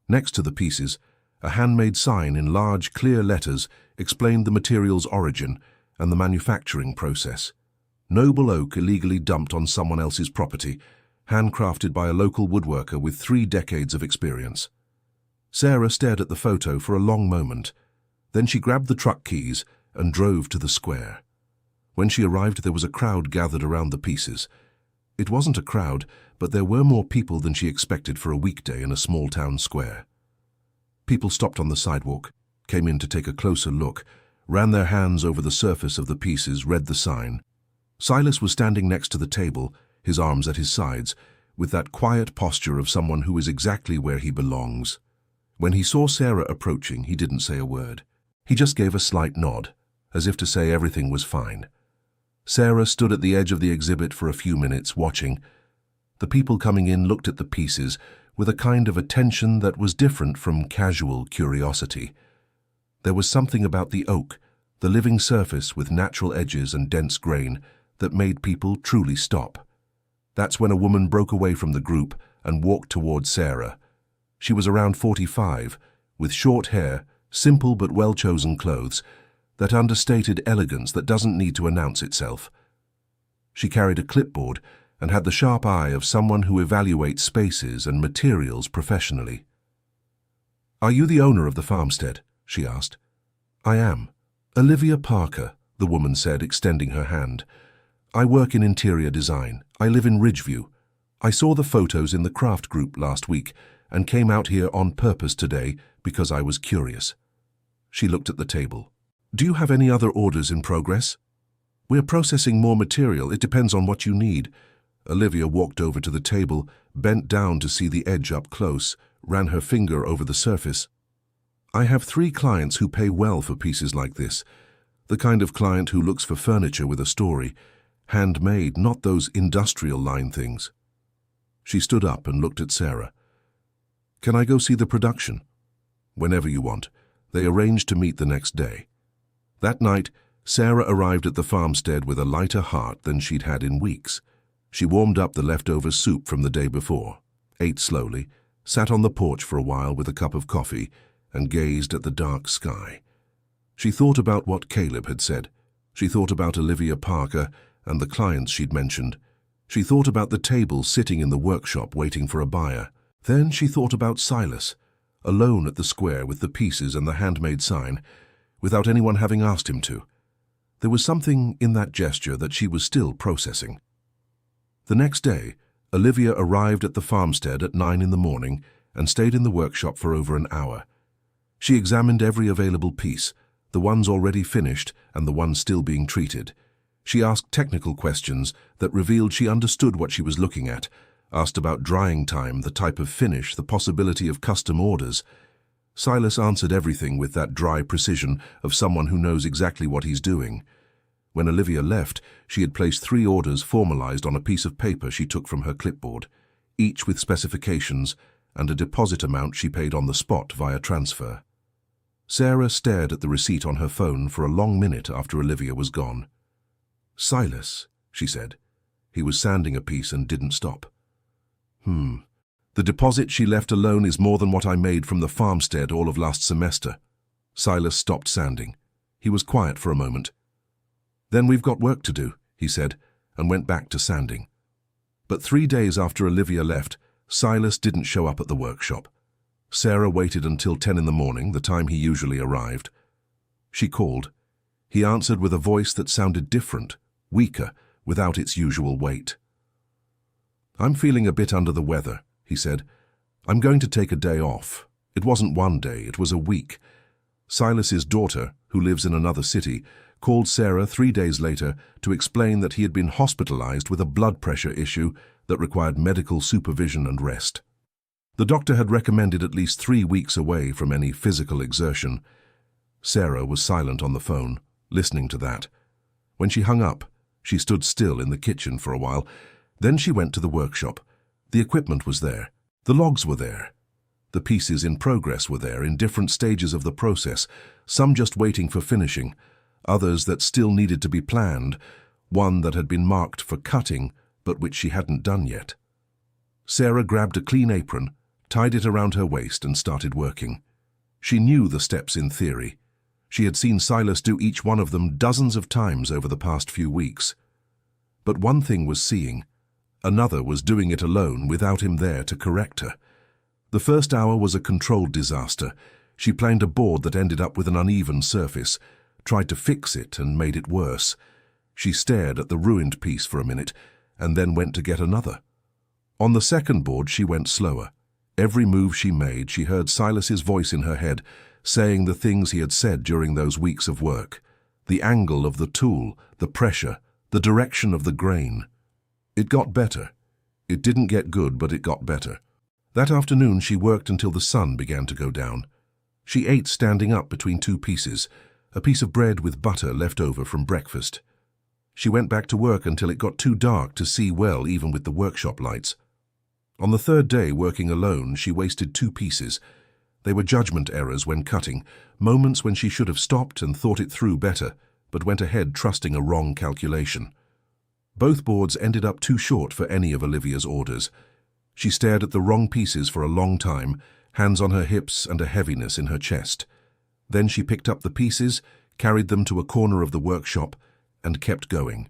Next to the pieces, a handmade sign in large, clear letters explained the material's origin and the manufacturing process. Noble oak illegally dumped on someone else's property, handcrafted by a local woodworker with 3 decades of experience. Sarah stared at the photo for a long moment. Then she grabbed the truck keys and drove to the square. When she arrived, there was a crowd gathered around the pieces. It wasn't a crowd, but there were more people than she expected for a weekday in a small town square. People stopped on the sidewalk, came in to take a closer look, ran their hands over the surface of the pieces, read the sign. Silas was standing next to the table, his arms at his sides, with that quiet posture of someone who is exactly where he belongs. When he saw Sarah approaching, he didn't say a word. He just gave a slight nod, as if to say everything was fine. Sarah stood at the edge of the exhibit for a few minutes, watching. The people coming in looked at the pieces with a kind of attention that was different from casual curiosity. There was something about the oak, the living surface with natural edges and dense grain, that made people truly stop. That's when a woman broke away from the group and walked towards Sarah. She was around 45, with short hair, simple but well-chosen clothes, that understated elegance that doesn't need to announce itself. She carried a clipboard and had the sharp eye of someone who evaluates spaces and materials professionally. "Are you the owner of the farmstead?" she asked. "I am. Olivia Parker," the woman said, extending her hand. "I work in interior design. I live in Ridgeview. I saw the photos in the craft group last week and came out here on purpose today because I was curious." She looked at the table. "Do you have any other orders in progress?" "We're processing more material. It depends on what you need." Olivia walked over to the table, bent down to see the edge up close, ran her finger over the surface. "I have 3 clients who pay well for pieces like this. The kind of client who looks for furniture with a story. Handmade, not those industrial line things." She stood up and looked at Sarah. "Can I go see the production?" "Whenever you want." They arranged to meet the next day. That night, Sarah arrived at the farmstead with a lighter heart than she'd had in weeks. She warmed up the leftover soup from the day before, ate slowly, sat on the porch for a while with a cup of coffee, and gazed at the dark sky. She thought about what Caleb had said. She thought about Olivia Parker and the clients she'd mentioned. She thought about the table sitting in the workshop waiting for a buyer. Then she thought about Silas, alone at the square with the pieces and the handmade sign, without anyone having asked him to. There was something in that gesture that she was still processing. The next day, Olivia arrived at the farmstead at 9 in the morning and stayed in the workshop for over an hour. She examined every available piece, the ones already finished and the ones still being treated. She asked technical questions that revealed she understood what she was looking at, asked about drying time, the type of finish, the possibility of custom orders. Silas answered everything with that dry precision of someone who knows exactly what he's doing. When Olivia left, she had placed 3 orders formalized on a piece of paper she took from her clipboard, each with specifications and a deposit amount she paid on the spot via transfer. Sarah stared at the receipt on her phone for a long minute after Olivia was gone. "Silas," she said. He was sanding a piece and didn't stop. The deposit she left alone is more than what I made from the farmstead all of last semester." Silas stopped sanding. He was quiet for a moment. "Then we've got work to do," he said, and went back to sanding. But 3 days after Olivia left, Silas didn't show up at the workshop. Sarah waited until 10 in the morning, the time he usually arrived. She called. He answered with a voice that sounded different, weaker, without its usual weight. "I'm feeling a bit under the weather," he said. "I'm going to take a day off." It wasn't one day, it was a week. Silas's daughter, who lives in another city, called Sarah 3 days later to explain that he had been hospitalized with a blood pressure issue that required medical supervision and rest. The doctor had recommended at least 3 weeks away from any physical exertion. Sarah was silent on the phone, listening to that. When she hung up, she stood still in the kitchen for a while. Then she went to the workshop. The equipment was there. The logs were there. The pieces in progress were there in different stages of the process, some just waiting for finishing, others that still needed to be planned, one that had been marked for cutting but which she hadn't done yet. Sarah grabbed a clean apron, tied it around her waist and started working. She knew the steps in theory. She had seen Silas do each one of them dozens of times over the past few weeks. But one thing was seeing. Another was doing it alone without him there to correct her. The first hour was a controlled disaster. She planed a board that ended up with an uneven surface, tried to fix it and made it worse. She stared at the ruined piece for a minute and then went to get another. On the second board she went slower. Every move she made, she heard Silas's voice in her head, saying the things he had said during those weeks of work. The angle of the tool, the pressure, the direction of the grain. It got better. It didn't get good, but it got better. That afternoon she worked until the sun began to go down. She ate standing up between two pieces, a piece of bread with butter left over from breakfast. She went back to work until it got too dark to see well even with the workshop lights. On the third day, working alone, she wasted 2 pieces. They were judgment errors when cutting, moments when she should have stopped and thought it through better, but went ahead trusting a wrong calculation. Both boards ended up too short for any of Olivia's orders. She stared at the wrong pieces for a long time, hands on her hips and a heaviness in her chest. Then she picked up the pieces, carried them to a corner of the workshop, and kept going.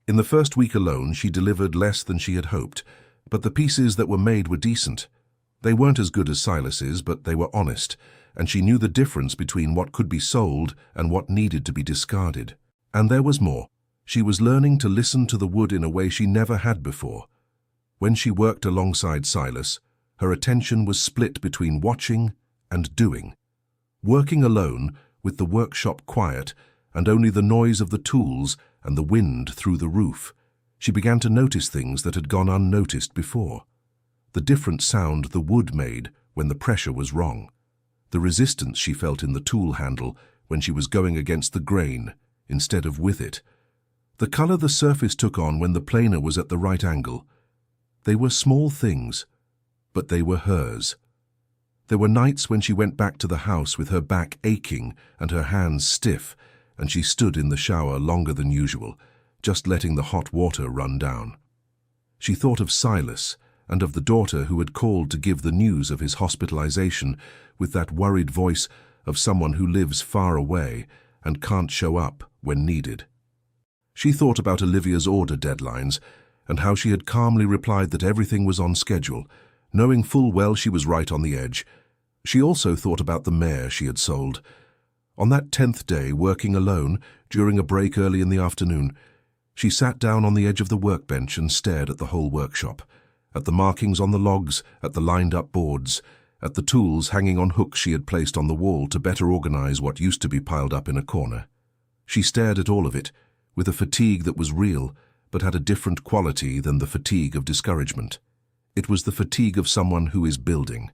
In the first week alone, she delivered less than she had hoped, but the pieces that were made were decent. They weren't as good as Silas's, but they were honest, and she knew the difference between what could be sold and what needed to be discarded. And there was more. She was learning to listen to the wood in a way she never had before. When she worked alongside Silas, her attention was split between watching and doing. Working alone, with the workshop quiet, and only the noise of the tools and the wind through the roof, she began to notice things that had gone unnoticed before. The different sound the wood made when the pressure was wrong. The resistance she felt in the tool handle when she was going against the grain instead of with it. The color the surface took on when the planer was at the right angle. They were small things, but they were hers. There were nights when she went back to the house with her back aching and her hands stiff, and she stood in the shower longer than usual, just letting the hot water run down. She thought of Silas and of the daughter who had called to give the news of his hospitalization with that worried voice of someone who lives far away and can't show up when needed. She thought about Olivia's order deadlines and how she had calmly replied that everything was on schedule, knowing full well she was right on the edge. She also thought about the mare she had sold. On that 10th day, working alone, during a break early in the afternoon, she sat down on the edge of the workbench and stared at the whole workshop, at the markings on the logs, at the lined-up boards, at the tools hanging on hooks she had placed on the wall to better organize what used to be piled up in a corner. She stared at all of it, with a fatigue that was real, but had a different quality than the fatigue of discouragement. It was the fatigue of someone who is building,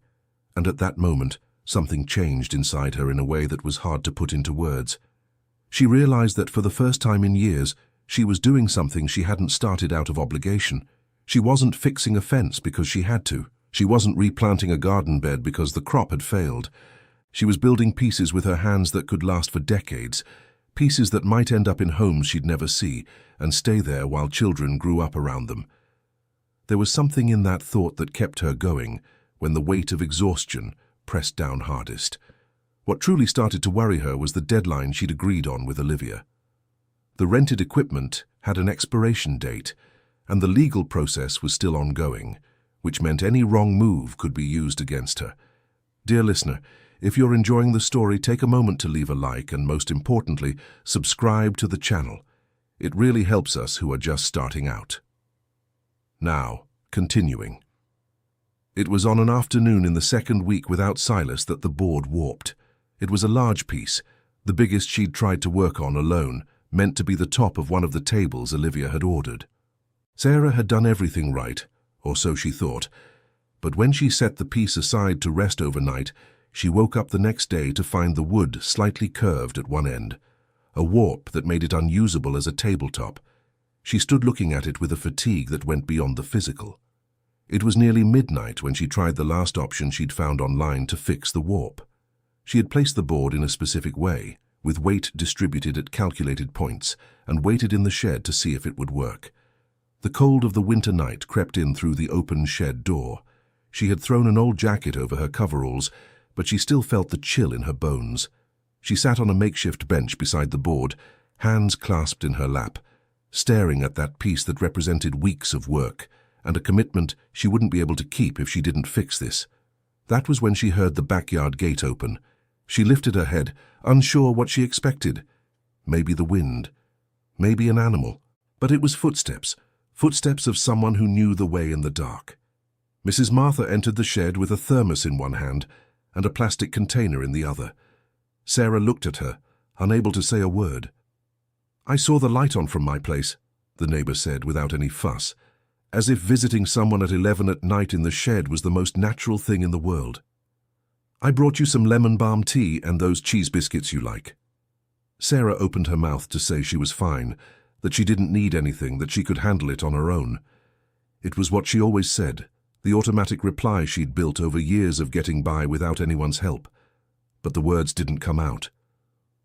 and at that moment, something changed inside her in a way that was hard to put into words. She realized that for the first time in years, she was doing something she hadn't started out of obligation. She wasn't fixing a fence because she had to. She wasn't replanting a garden bed because the crop had failed. She was building pieces with her hands that could last for decades, pieces that might end up in homes she'd never see and stay there while children grew up around them. There was something in that thought that kept her going when the weight of exhaustion pressed down hardest. What truly started to worry her was the deadline she'd agreed on with Olivia. The rented equipment had an expiration date, and the legal process was still ongoing, which meant any wrong move could be used against her. Dear listener, if you're enjoying the story, take a moment to leave a like and, most importantly, subscribe to the channel. It really helps us who are just starting out. Now, continuing. It was on an afternoon in the second week without Silas that the board warped. It was a large piece, the biggest she'd tried to work on alone, meant to be the top of one of the tables Olivia had ordered. Sarah had done everything right, or so she thought, but when she set the piece aside to rest overnight, she woke up the next day to find the wood slightly curved at one end, a warp that made it unusable as a tabletop. She stood looking at it with a fatigue that went beyond the physical. It was nearly midnight when she tried the last option she'd found online to fix the warp. She had placed the board in a specific way, with weight distributed at calculated points, and waited in the shed to see if it would work. The cold of the winter night crept in through the open shed door. She had thrown an old jacket over her coveralls, but she still felt the chill in her bones. She sat on a makeshift bench beside the board, hands clasped in her lap, staring at that piece that represented weeks of work, and a commitment she wouldn't be able to keep if she didn't fix this. That was when she heard the backyard gate open. She lifted her head, unsure what she expected. Maybe the wind. Maybe an animal. But it was footsteps. Footsteps of someone who knew the way in the dark. Mrs. Martha entered the shed with a thermos in one hand and a plastic container in the other. Sarah looked at her, unable to say a word. "I saw the light on from my place," the neighbor said without any fuss, as if visiting someone at 11 at night in the shed was the most natural thing in the world. "I brought you some lemon balm tea and those cheese biscuits you like." Sarah opened her mouth to say she was fine, that she didn't need anything, that she could handle it on her own. It was what she always said, the automatic reply she'd built over years of getting by without anyone's help. But the words didn't come out.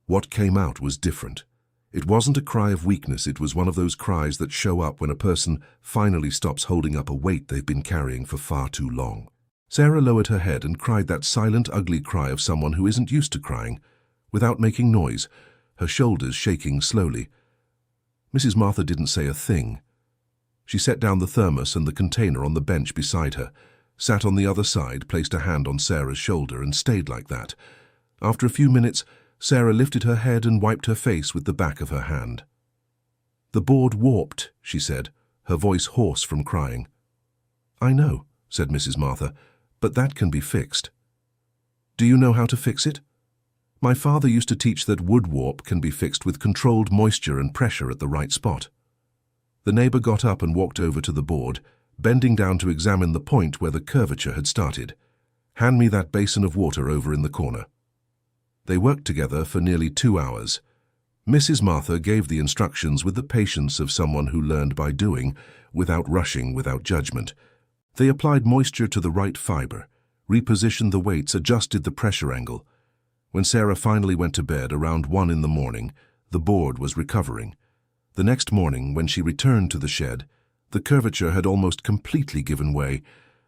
What came out was different. It wasn't a cry of weakness, it was one of those cries that show up when a person finally stops holding up a weight they've been carrying for far too long. Sarah lowered her head and cried that silent, ugly cry of someone who isn't used to crying, without making noise, her shoulders shaking slowly. Mrs. Martha didn't say a thing. She set down the thermos and the container on the bench beside her, sat on the other side, placed a hand on Sarah's shoulder, and stayed like that. After a few minutes, Sarah lifted her head and wiped her face with the back of her hand. "The board warped," she said, her voice hoarse from crying. "I know," said Mrs. Martha, "but that can be fixed." "Do you know how to fix it?" "My father used to teach that wood warp can be fixed with controlled moisture and pressure at the right spot." The neighbor got up and walked over to the board, bending down to examine the point where the curvature had started. "Hand me that basin of water over in the corner." They worked together for nearly 2 hours. Mrs. Martha gave the instructions with the patience of someone who learned by doing, without rushing, without judgment. They applied moisture to the right fiber, repositioned the weights, adjusted the pressure angle. When Sarah finally went to bed around 1 in the morning, the board was recovering. The next morning, when she returned to the shed, the curvature had almost completely given way.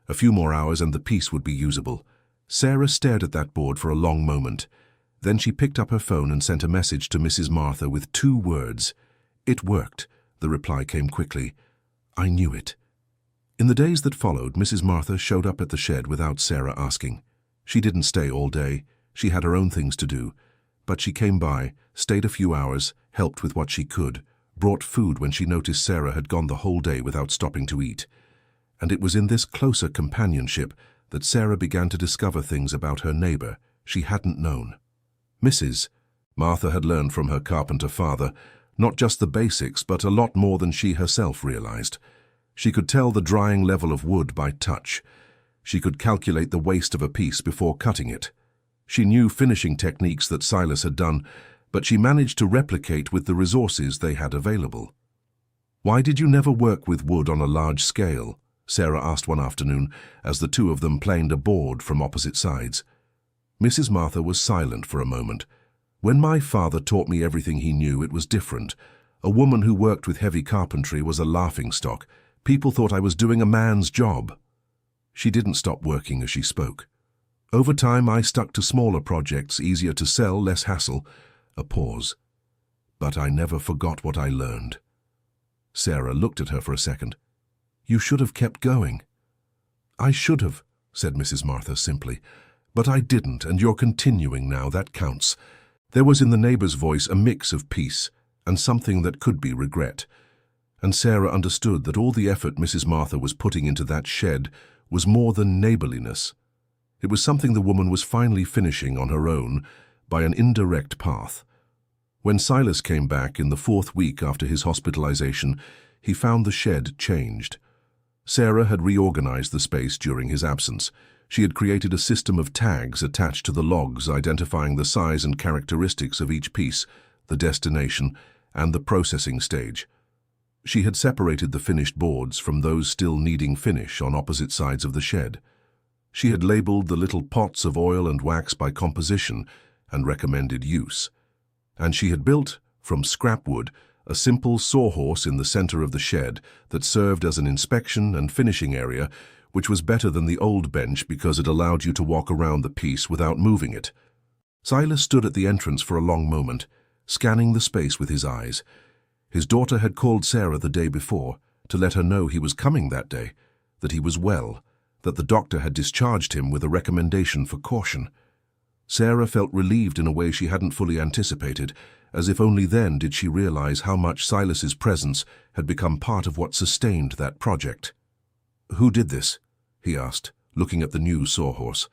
A few more hours and the piece would be usable. Sarah stared at that board for a long moment. Then she picked up her phone and sent a message to Mrs. Martha with 2 words. "It worked," the reply came quickly. "I knew it." In the days that followed, Mrs. Martha showed up at the shed without Sarah asking. She didn't stay all day. She had her own things to do. But she came by, stayed a few hours, helped with what she could, brought food when she noticed Sarah had gone the whole day without stopping to eat. And it was in this closer companionship that Sarah began to discover things about her neighbor she hadn't known. Mrs. Martha had learned from her carpenter father not just the basics, but a lot more than she herself realized. She could tell the drying level of wood by touch. She could calculate the waste of a piece before cutting it. She knew finishing techniques that Silas had done, but she managed to replicate with the resources they had available. "Why did you never work with wood on a large scale?" Sarah asked one afternoon, as the two of them planed a board from opposite sides. Mrs. Martha was silent for a moment. "When my father taught me everything he knew, it was different. A woman who worked with heavy carpentry was a laughingstock. People thought I was doing a man's job." She didn't stop working as she spoke. "Over time, I stuck to smaller projects, easier to sell, less hassle." A pause. "But I never forgot what I learned." Sarah looked at her for a second. "You should have kept going." "I should have," said Mrs. Martha simply. "But I didn't, and you're continuing now, that counts." There was in the neighbor's voice a mix of peace and something that could be regret. And Sarah understood that all the effort Mrs. Martha was putting into that shed was more than neighborliness. It was something the woman was finally finishing on her own, by an indirect path. When Silas came back in the 4th week after his hospitalization, he found the shed changed. Sarah had reorganized the space during his absence. She had created a system of tags attached to the logs identifying the size and characteristics of each piece, the destination, and the processing stage. She had separated the finished boards from those still needing finish on opposite sides of the shed. She had labeled the little pots of oil and wax by composition and recommended use. And she had built, from scrap wood, a simple sawhorse in the center of the shed that served as an inspection and finishing area, which was better than the old bench because it allowed you to walk around the piece without moving it. Silas stood at the entrance for a long moment, scanning the space with his eyes. His daughter had called Sarah the day before to let her know he was coming that day, that he was well, that the doctor had discharged him with a recommendation for caution. Sarah felt relieved in a way she hadn't fully anticipated, as if only then did she realize how much Silas's presence had become part of what sustained that project. "Who did this?" he asked, looking at the new sawhorse.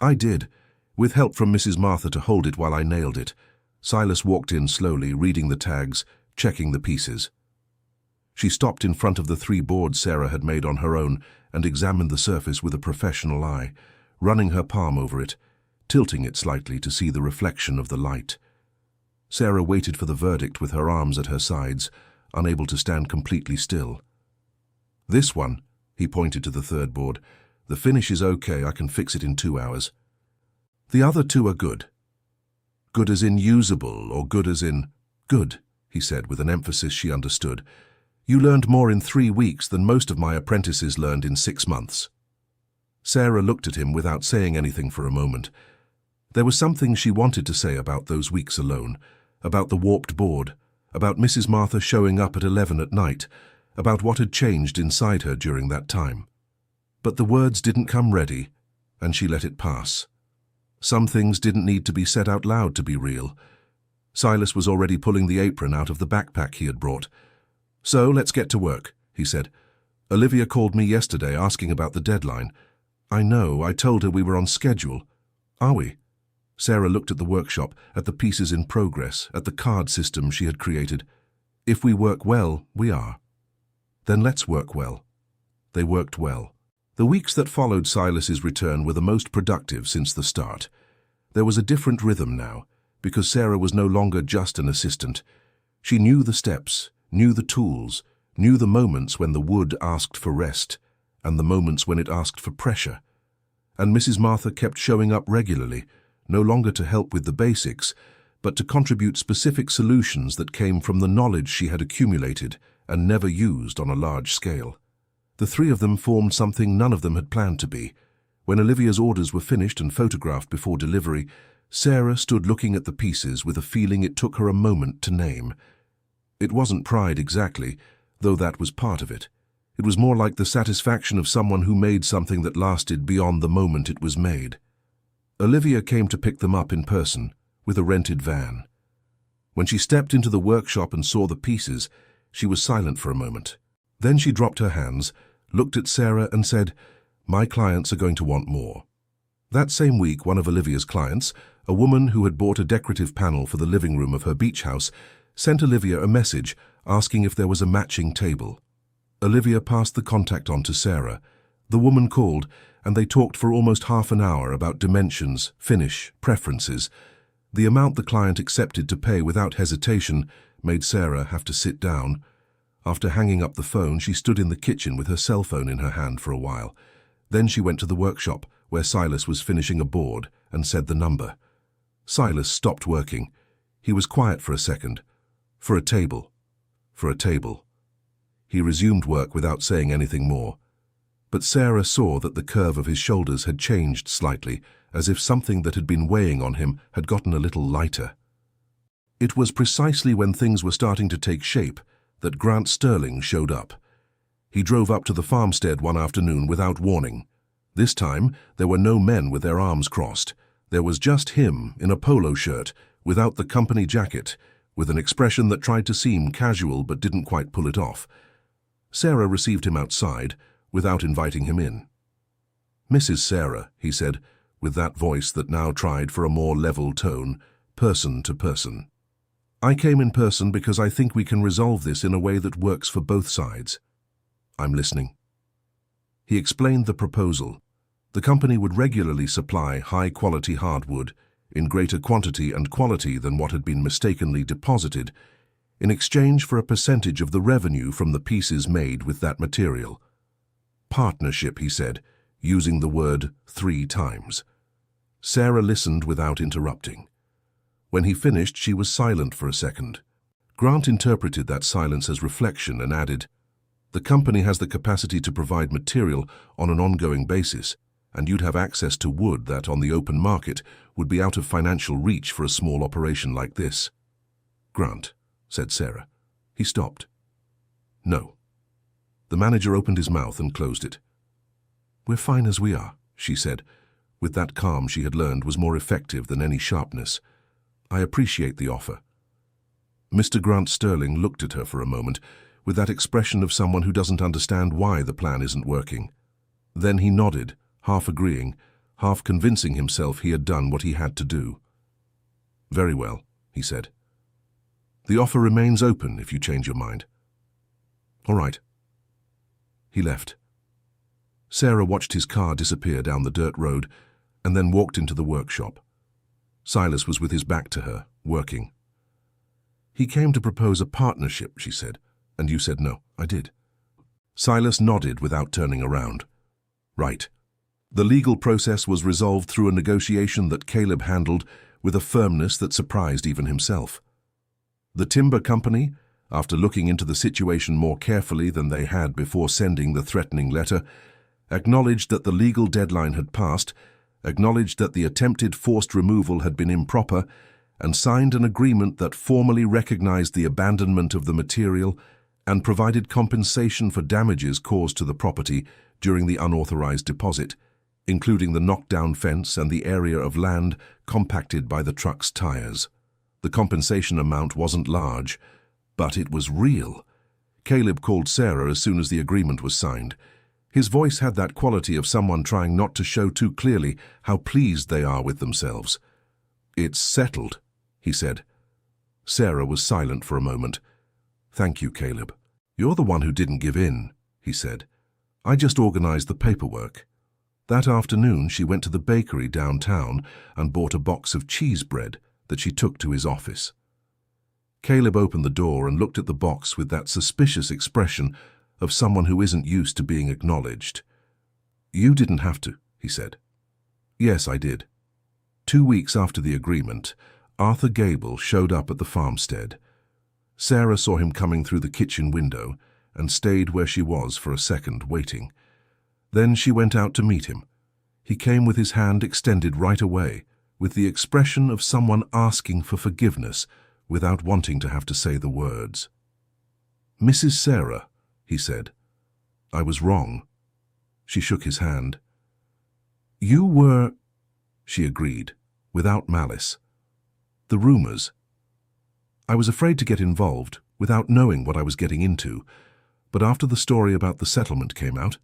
I did, with help from Mrs. Martha to hold it while I nailed it. Silas walked in slowly, reading the tags, checking the pieces. She stopped in front of the 3 boards Sarah had made on her own and examined the surface with a professional eye, running her palm over it, tilting it slightly to see the reflection of the light. Sarah waited for the verdict with her arms at her sides, unable to stand completely still. "This one," he pointed to the 3rd board. "The finish is okay, I can fix it in 2 hours. The other 2 are good." "Good as in usable, or good as in—" "Good," he said with an emphasis she understood. "You learned more in 3 weeks than most of my apprentices learned in 6 months. Sarah looked at him without saying anything for a moment. There was something she wanted to say about those weeks alone, about the warped board, about Mrs. Martha showing up at 11 at night, about what had changed inside her during that time. But the words didn't come ready, and she let it pass. Some things didn't need to be said out loud to be real. Silas was already pulling the apron out of the backpack he had brought. "So, let's get to work," he said. "Olivia called me yesterday asking about the deadline. I know, I told her we were on schedule. Are we?" Sarah looked at the workshop, at the pieces in progress, at the card system she had created. "If we work well, we are." "Then let's work well." They worked well. The weeks that followed Silas's return were the most productive since the start. There was a different rhythm now, because Sarah was no longer just an assistant. She knew the steps, knew the tools, knew the moments when the wood asked for rest, and the moments when it asked for pressure. And Mrs. Martha kept showing up regularly, no longer to help with the basics, but to contribute specific solutions that came from the knowledge she had accumulated and never used on a large scale. The 3 of them formed something none of them had planned to be. When Olivia's orders were finished and photographed before delivery, Sarah stood looking at the pieces with a feeling it took her a moment to name. It wasn't pride exactly, though that was part of it. It was more like the satisfaction of someone who made something that lasted beyond the moment it was made. Olivia came to pick them up in person, with a rented van. When she stepped into the workshop and saw the pieces, she was silent for a moment. Then she dropped her hands, looked at Sarah and said, "My clients are going to want more." That same week, one of Olivia's clients, a woman who had bought a decorative panel for the living room of her beach house, sent Olivia a message asking if there was a matching table. Olivia passed the contact on to Sarah. The woman called, and they talked for almost half an hour about dimensions, finish, preferences. The amount the client accepted to pay without hesitation made Sarah have to sit down. After hanging up the phone, she stood in the kitchen with her cell phone in her hand for a while. Then she went to the workshop, where Silas was finishing a board, and said the number. Silas stopped working. He was quiet for a second. "For a table. For a table." He resumed work without saying anything more. But Sarah saw that the curve of his shoulders had changed slightly, as if something that had been weighing on him had gotten a little lighter. It was precisely when things were starting to take shape that Grant Sterling showed up. He drove up to the farmstead one afternoon without warning. This time, there were no men with their arms crossed. There was just him in a polo shirt, without the company jacket, with an expression that tried to seem casual but didn't quite pull it off. Sarah received him outside, without inviting him in. "Mrs. Sarah," he said, with that voice that now tried for a more level tone, person to person. "I came in person because I think we can resolve this in a way that works for both sides." "I'm listening." He explained the proposal. The company would regularly supply high-quality hardwood, in greater quantity and quality than what had been mistakenly deposited, in exchange for a percentage of the revenue from the pieces made with that material. Partnership, he said, using the word 3 times. Sarah listened without interrupting. When he finished, she was silent for a second. Grant interpreted that silence as reflection and added, "The company has the capacity to provide material on an ongoing basis, and you'd have access to wood that, on the open market, would be out of financial reach for a small operation like this." "Grant," said Sarah. He stopped. "No." The manager opened his mouth and closed it. "We're fine as we are," she said, with that calm she had learned was more effective than any sharpness. "I appreciate the offer." Mr. Grant Sterling looked at her for a moment, with that expression of someone who doesn't understand why the plan isn't working. Then he nodded, half agreeing, half convincing himself he had done what he had to do. "Very well," he said. "The offer remains open if you change your mind." "All right." He left. Sarah watched his car disappear down the dirt road and then walked into the workshop. Silas was with his back to her, working. "He came to propose a partnership," she said, "and you said no." "I did." Silas nodded without turning around. "Right." The legal process was resolved through a negotiation that Caleb handled with a firmness that surprised even himself. The timber company, after looking into the situation more carefully than they had before sending the threatening letter, acknowledged that the legal deadline had passed, acknowledged that the attempted forced removal had been improper, and signed an agreement that formally recognized the abandonment of the material and provided compensation for damages caused to the property during the unauthorized deposit, including the knockdown fence and the area of land compacted by the truck's tires. The compensation amount wasn't large, but it was real. Caleb called Sarah as soon as the agreement was signed. His voice had that quality of someone trying not to show too clearly how pleased they are with themselves. "It's settled," he said. Sarah was silent for a moment. "Thank you, Caleb." "You're the one who didn't give in," he said. "I just organized the paperwork." That afternoon she went to the bakery downtown and bought a box of cheese bread that she took to his office. Caleb opened the door and looked at the box with that suspicious expression of someone who isn't used to being acknowledged. "You didn't have to," he said. "Yes, I did." 2 weeks after the agreement, Arthur Gable showed up at the farmstead. Sarah saw him coming through the kitchen window and stayed where she was for a second, waiting. Then she went out to meet him. He came with his hand extended right away, with the expression of someone asking for forgiveness without wanting to have to say the words. "Mrs. Sarah," he said. "I was wrong." She shook his hand. "You were—" she agreed, without malice. "The rumors. I was afraid to get involved without knowing what I was getting into, but after the story about the settlement came out,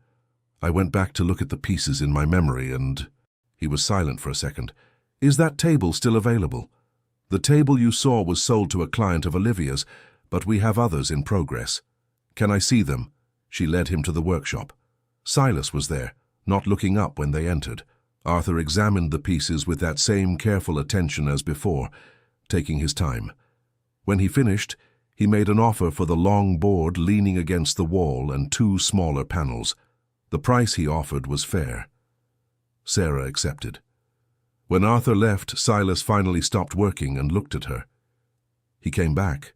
I went back to look at the pieces in my memory and—" He was silent for a second. "Is that table still available? The table you saw was sold to a client of Olivia's, but we have others in progress. Can I see them?" She led him to the workshop. Silas was there, not looking up when they entered. Arthur examined the pieces with that same careful attention as before, taking his time. When he finished, he made an offer for the long board leaning against the wall and 2 smaller panels. The price he offered was fair. Sarah accepted. When Arthur left, Silas finally stopped working and looked at her. He came back.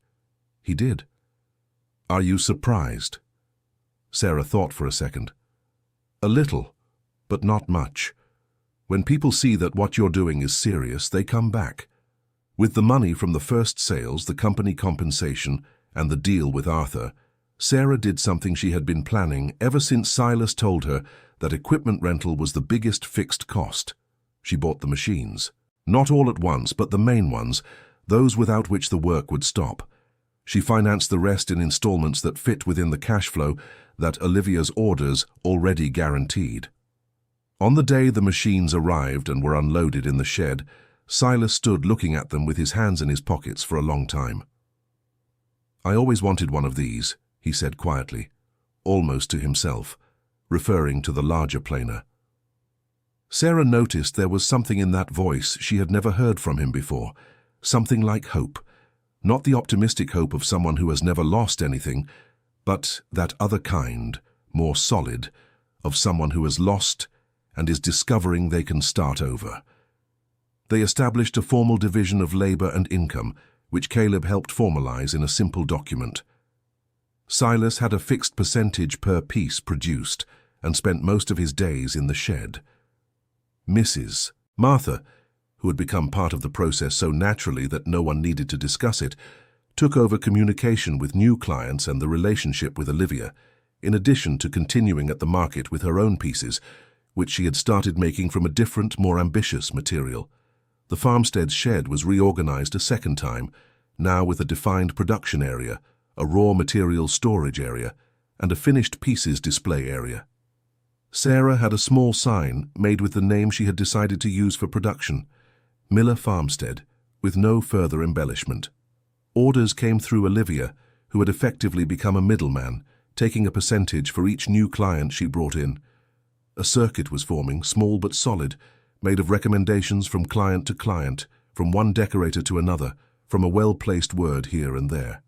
He did. "Are you surprised?" Sarah thought for a second. "A little, but not much. When people see that what you're doing is serious, they come back. With the money from the first sales, the company compensation, and the deal with Arthur, Sarah did something she had been planning ever since Silas told her that equipment rental was the biggest fixed cost. She bought the machines. Not all at once, but the main ones, those without which the work would stop. She financed the rest in installments that fit within the cash flow that Olivia's orders already guaranteed. On the day the machines arrived and were unloaded in the shed, Silas stood looking at them with his hands in his pockets for a long time. "I always wanted one of these," he said quietly, almost to himself, referring to the larger planer. Sarah noticed there was something in that voice she had never heard from him before, something like hope. Not the optimistic hope of someone who has never lost anything, but that other kind, more solid, of someone who has lost and is discovering they can start over. They established a formal division of labor and income, which Caleb helped formalize in a simple document. Silas had a fixed percentage per piece produced and spent most of his days in the shed. Mrs. Martha, who had become part of the process so naturally that no one needed to discuss it, took over communication with new clients and the relationship with Olivia, in addition to continuing at the market with her own pieces, which she had started making from a different, more ambitious material. The farmstead's shed was reorganized a second time, now with a defined production area, a raw material storage area, and a finished pieces display area. Sarah had a small sign made with the name she had decided to use for production, Miller Farmstead, with no further embellishment. Orders came through Olivia, who had effectively become a middleman, taking a percentage for each new client she brought in. A circuit was forming, small but solid, made of recommendations from client to client, from one decorator to another, from a well-placed word here and there.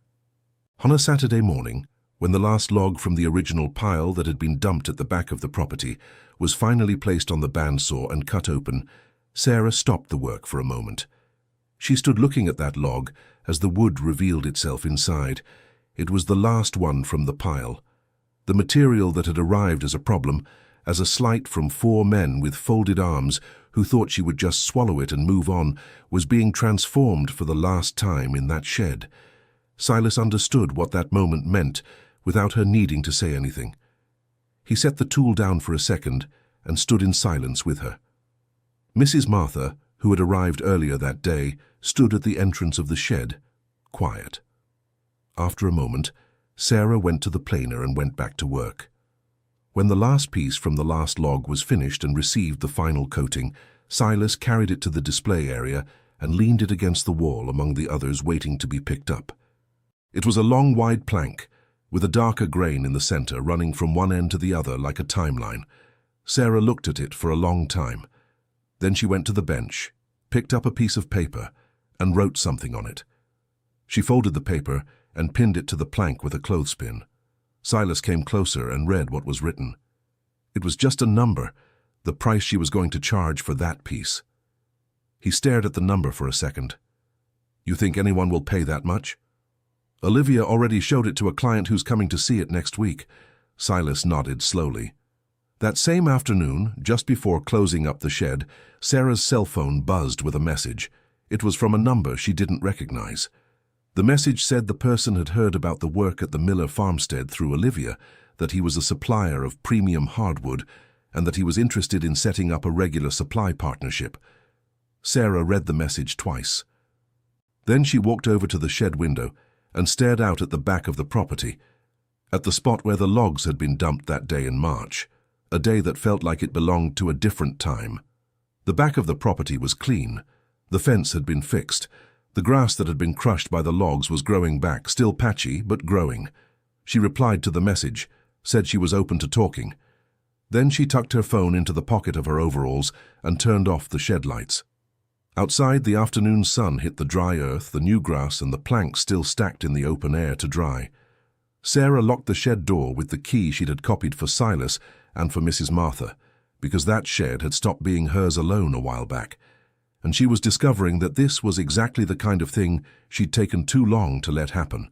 On a Saturday morning, when the last log from the original pile that had been dumped at the back of the property was finally placed on the bandsaw and cut open, Sarah stopped the work for a moment. She stood looking at that log as the wood revealed itself inside. It was the last one from the pile. The material that had arrived as a problem, as a slight from 4 men with folded arms who thought she would just swallow it and move on, was being transformed for the last time in that shed. Silas understood what that moment meant without her needing to say anything. He set the tool down for a second and stood in silence with her. Mrs. Martha, who had arrived earlier that day, stood at the entrance of the shed, quiet. After a moment, Sarah went to the planer and went back to work. When the last piece from the last log was finished and received the final coating, Silas carried it to the display area and leaned it against the wall among the others waiting to be picked up. It was a long, wide plank, with a darker grain in the center running from one end to the other like a timeline. Sarah looked at it for a long time. Then she went to the bench, picked up a piece of paper, and wrote something on it. She folded the paper and pinned it to the plank with a clothespin. Silas came closer and read what was written. It was just a number, the price she was going to charge for that piece. He stared at the number for a second. "You think anyone will pay that much?" "Olivia already showed it to a client who's coming to see it next week." Silas nodded slowly. That same afternoon, just before closing up the shed, Sarah's cell phone buzzed with a message. It was from a number she didn't recognize. The message said the person had heard about the work at the Miller Farmstead through Olivia, that he was a supplier of premium hardwood, and that he was interested in setting up a regular supply partnership. Sarah read the message twice. Then she walked over to the shed window and stared out at the back of the property, at the spot where the logs had been dumped that day in March, a day that felt like it belonged to a different time. The back of the property was clean. The fence had been fixed. The grass that had been crushed by the logs was growing back, still patchy, but growing. She replied to the message, said she was open to talking. Then she tucked her phone into the pocket of her overalls and turned off the shed lights. Outside, the afternoon sun hit the dry earth, the new grass, and the planks still stacked in the open air to dry. Sarah locked the shed door with the key she'd had copied for Silas and for Mrs. Martha, because that shed had stopped being hers alone a while back, and she was discovering that this was exactly the kind of thing she'd taken too long to let happen.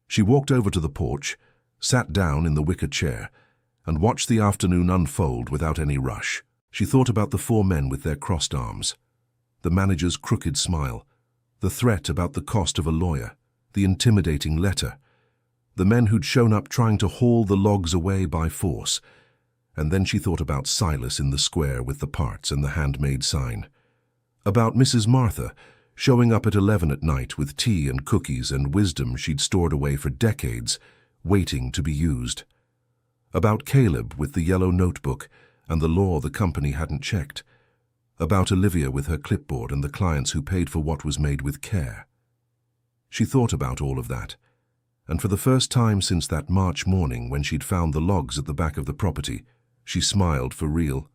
She walked over to the porch, sat down in the wicker chair, and watched the afternoon unfold without any rush. She thought about the 4 men with their crossed arms, the manager's crooked smile, the threat about the cost of a lawyer, the intimidating letter, the men who'd shown up trying to haul the logs away by force, and then she thought about Silas in the square with the parts and the handmade sign, about Mrs. Martha showing up at 11 at night with tea and cookies and wisdom she'd stored away for decades, waiting to be used, about Caleb with the yellow notebook and the law the company hadn't checked, about Olivia with her clipboard and the clients who paid for what was made with care. She thought about all of that, and for the first time since that March morning when she'd found the logs at the back of the property, she smiled for real.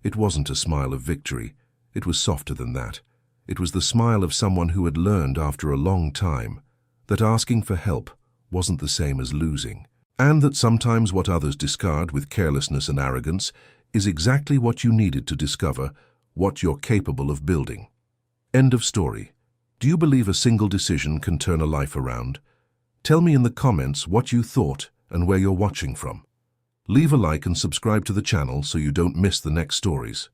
It wasn't a smile of victory. It was softer than that. It was the smile of someone who had learned after a long time that asking for help wasn't the same as losing, and that sometimes what others discard with carelessness and arrogance is exactly what you needed to discover what you're capable of building. End of story. Do you believe a single decision can turn a life around? Tell me in the comments what you thought and where you're watching from. Leave a like and subscribe to the channel so you don't miss the next stories.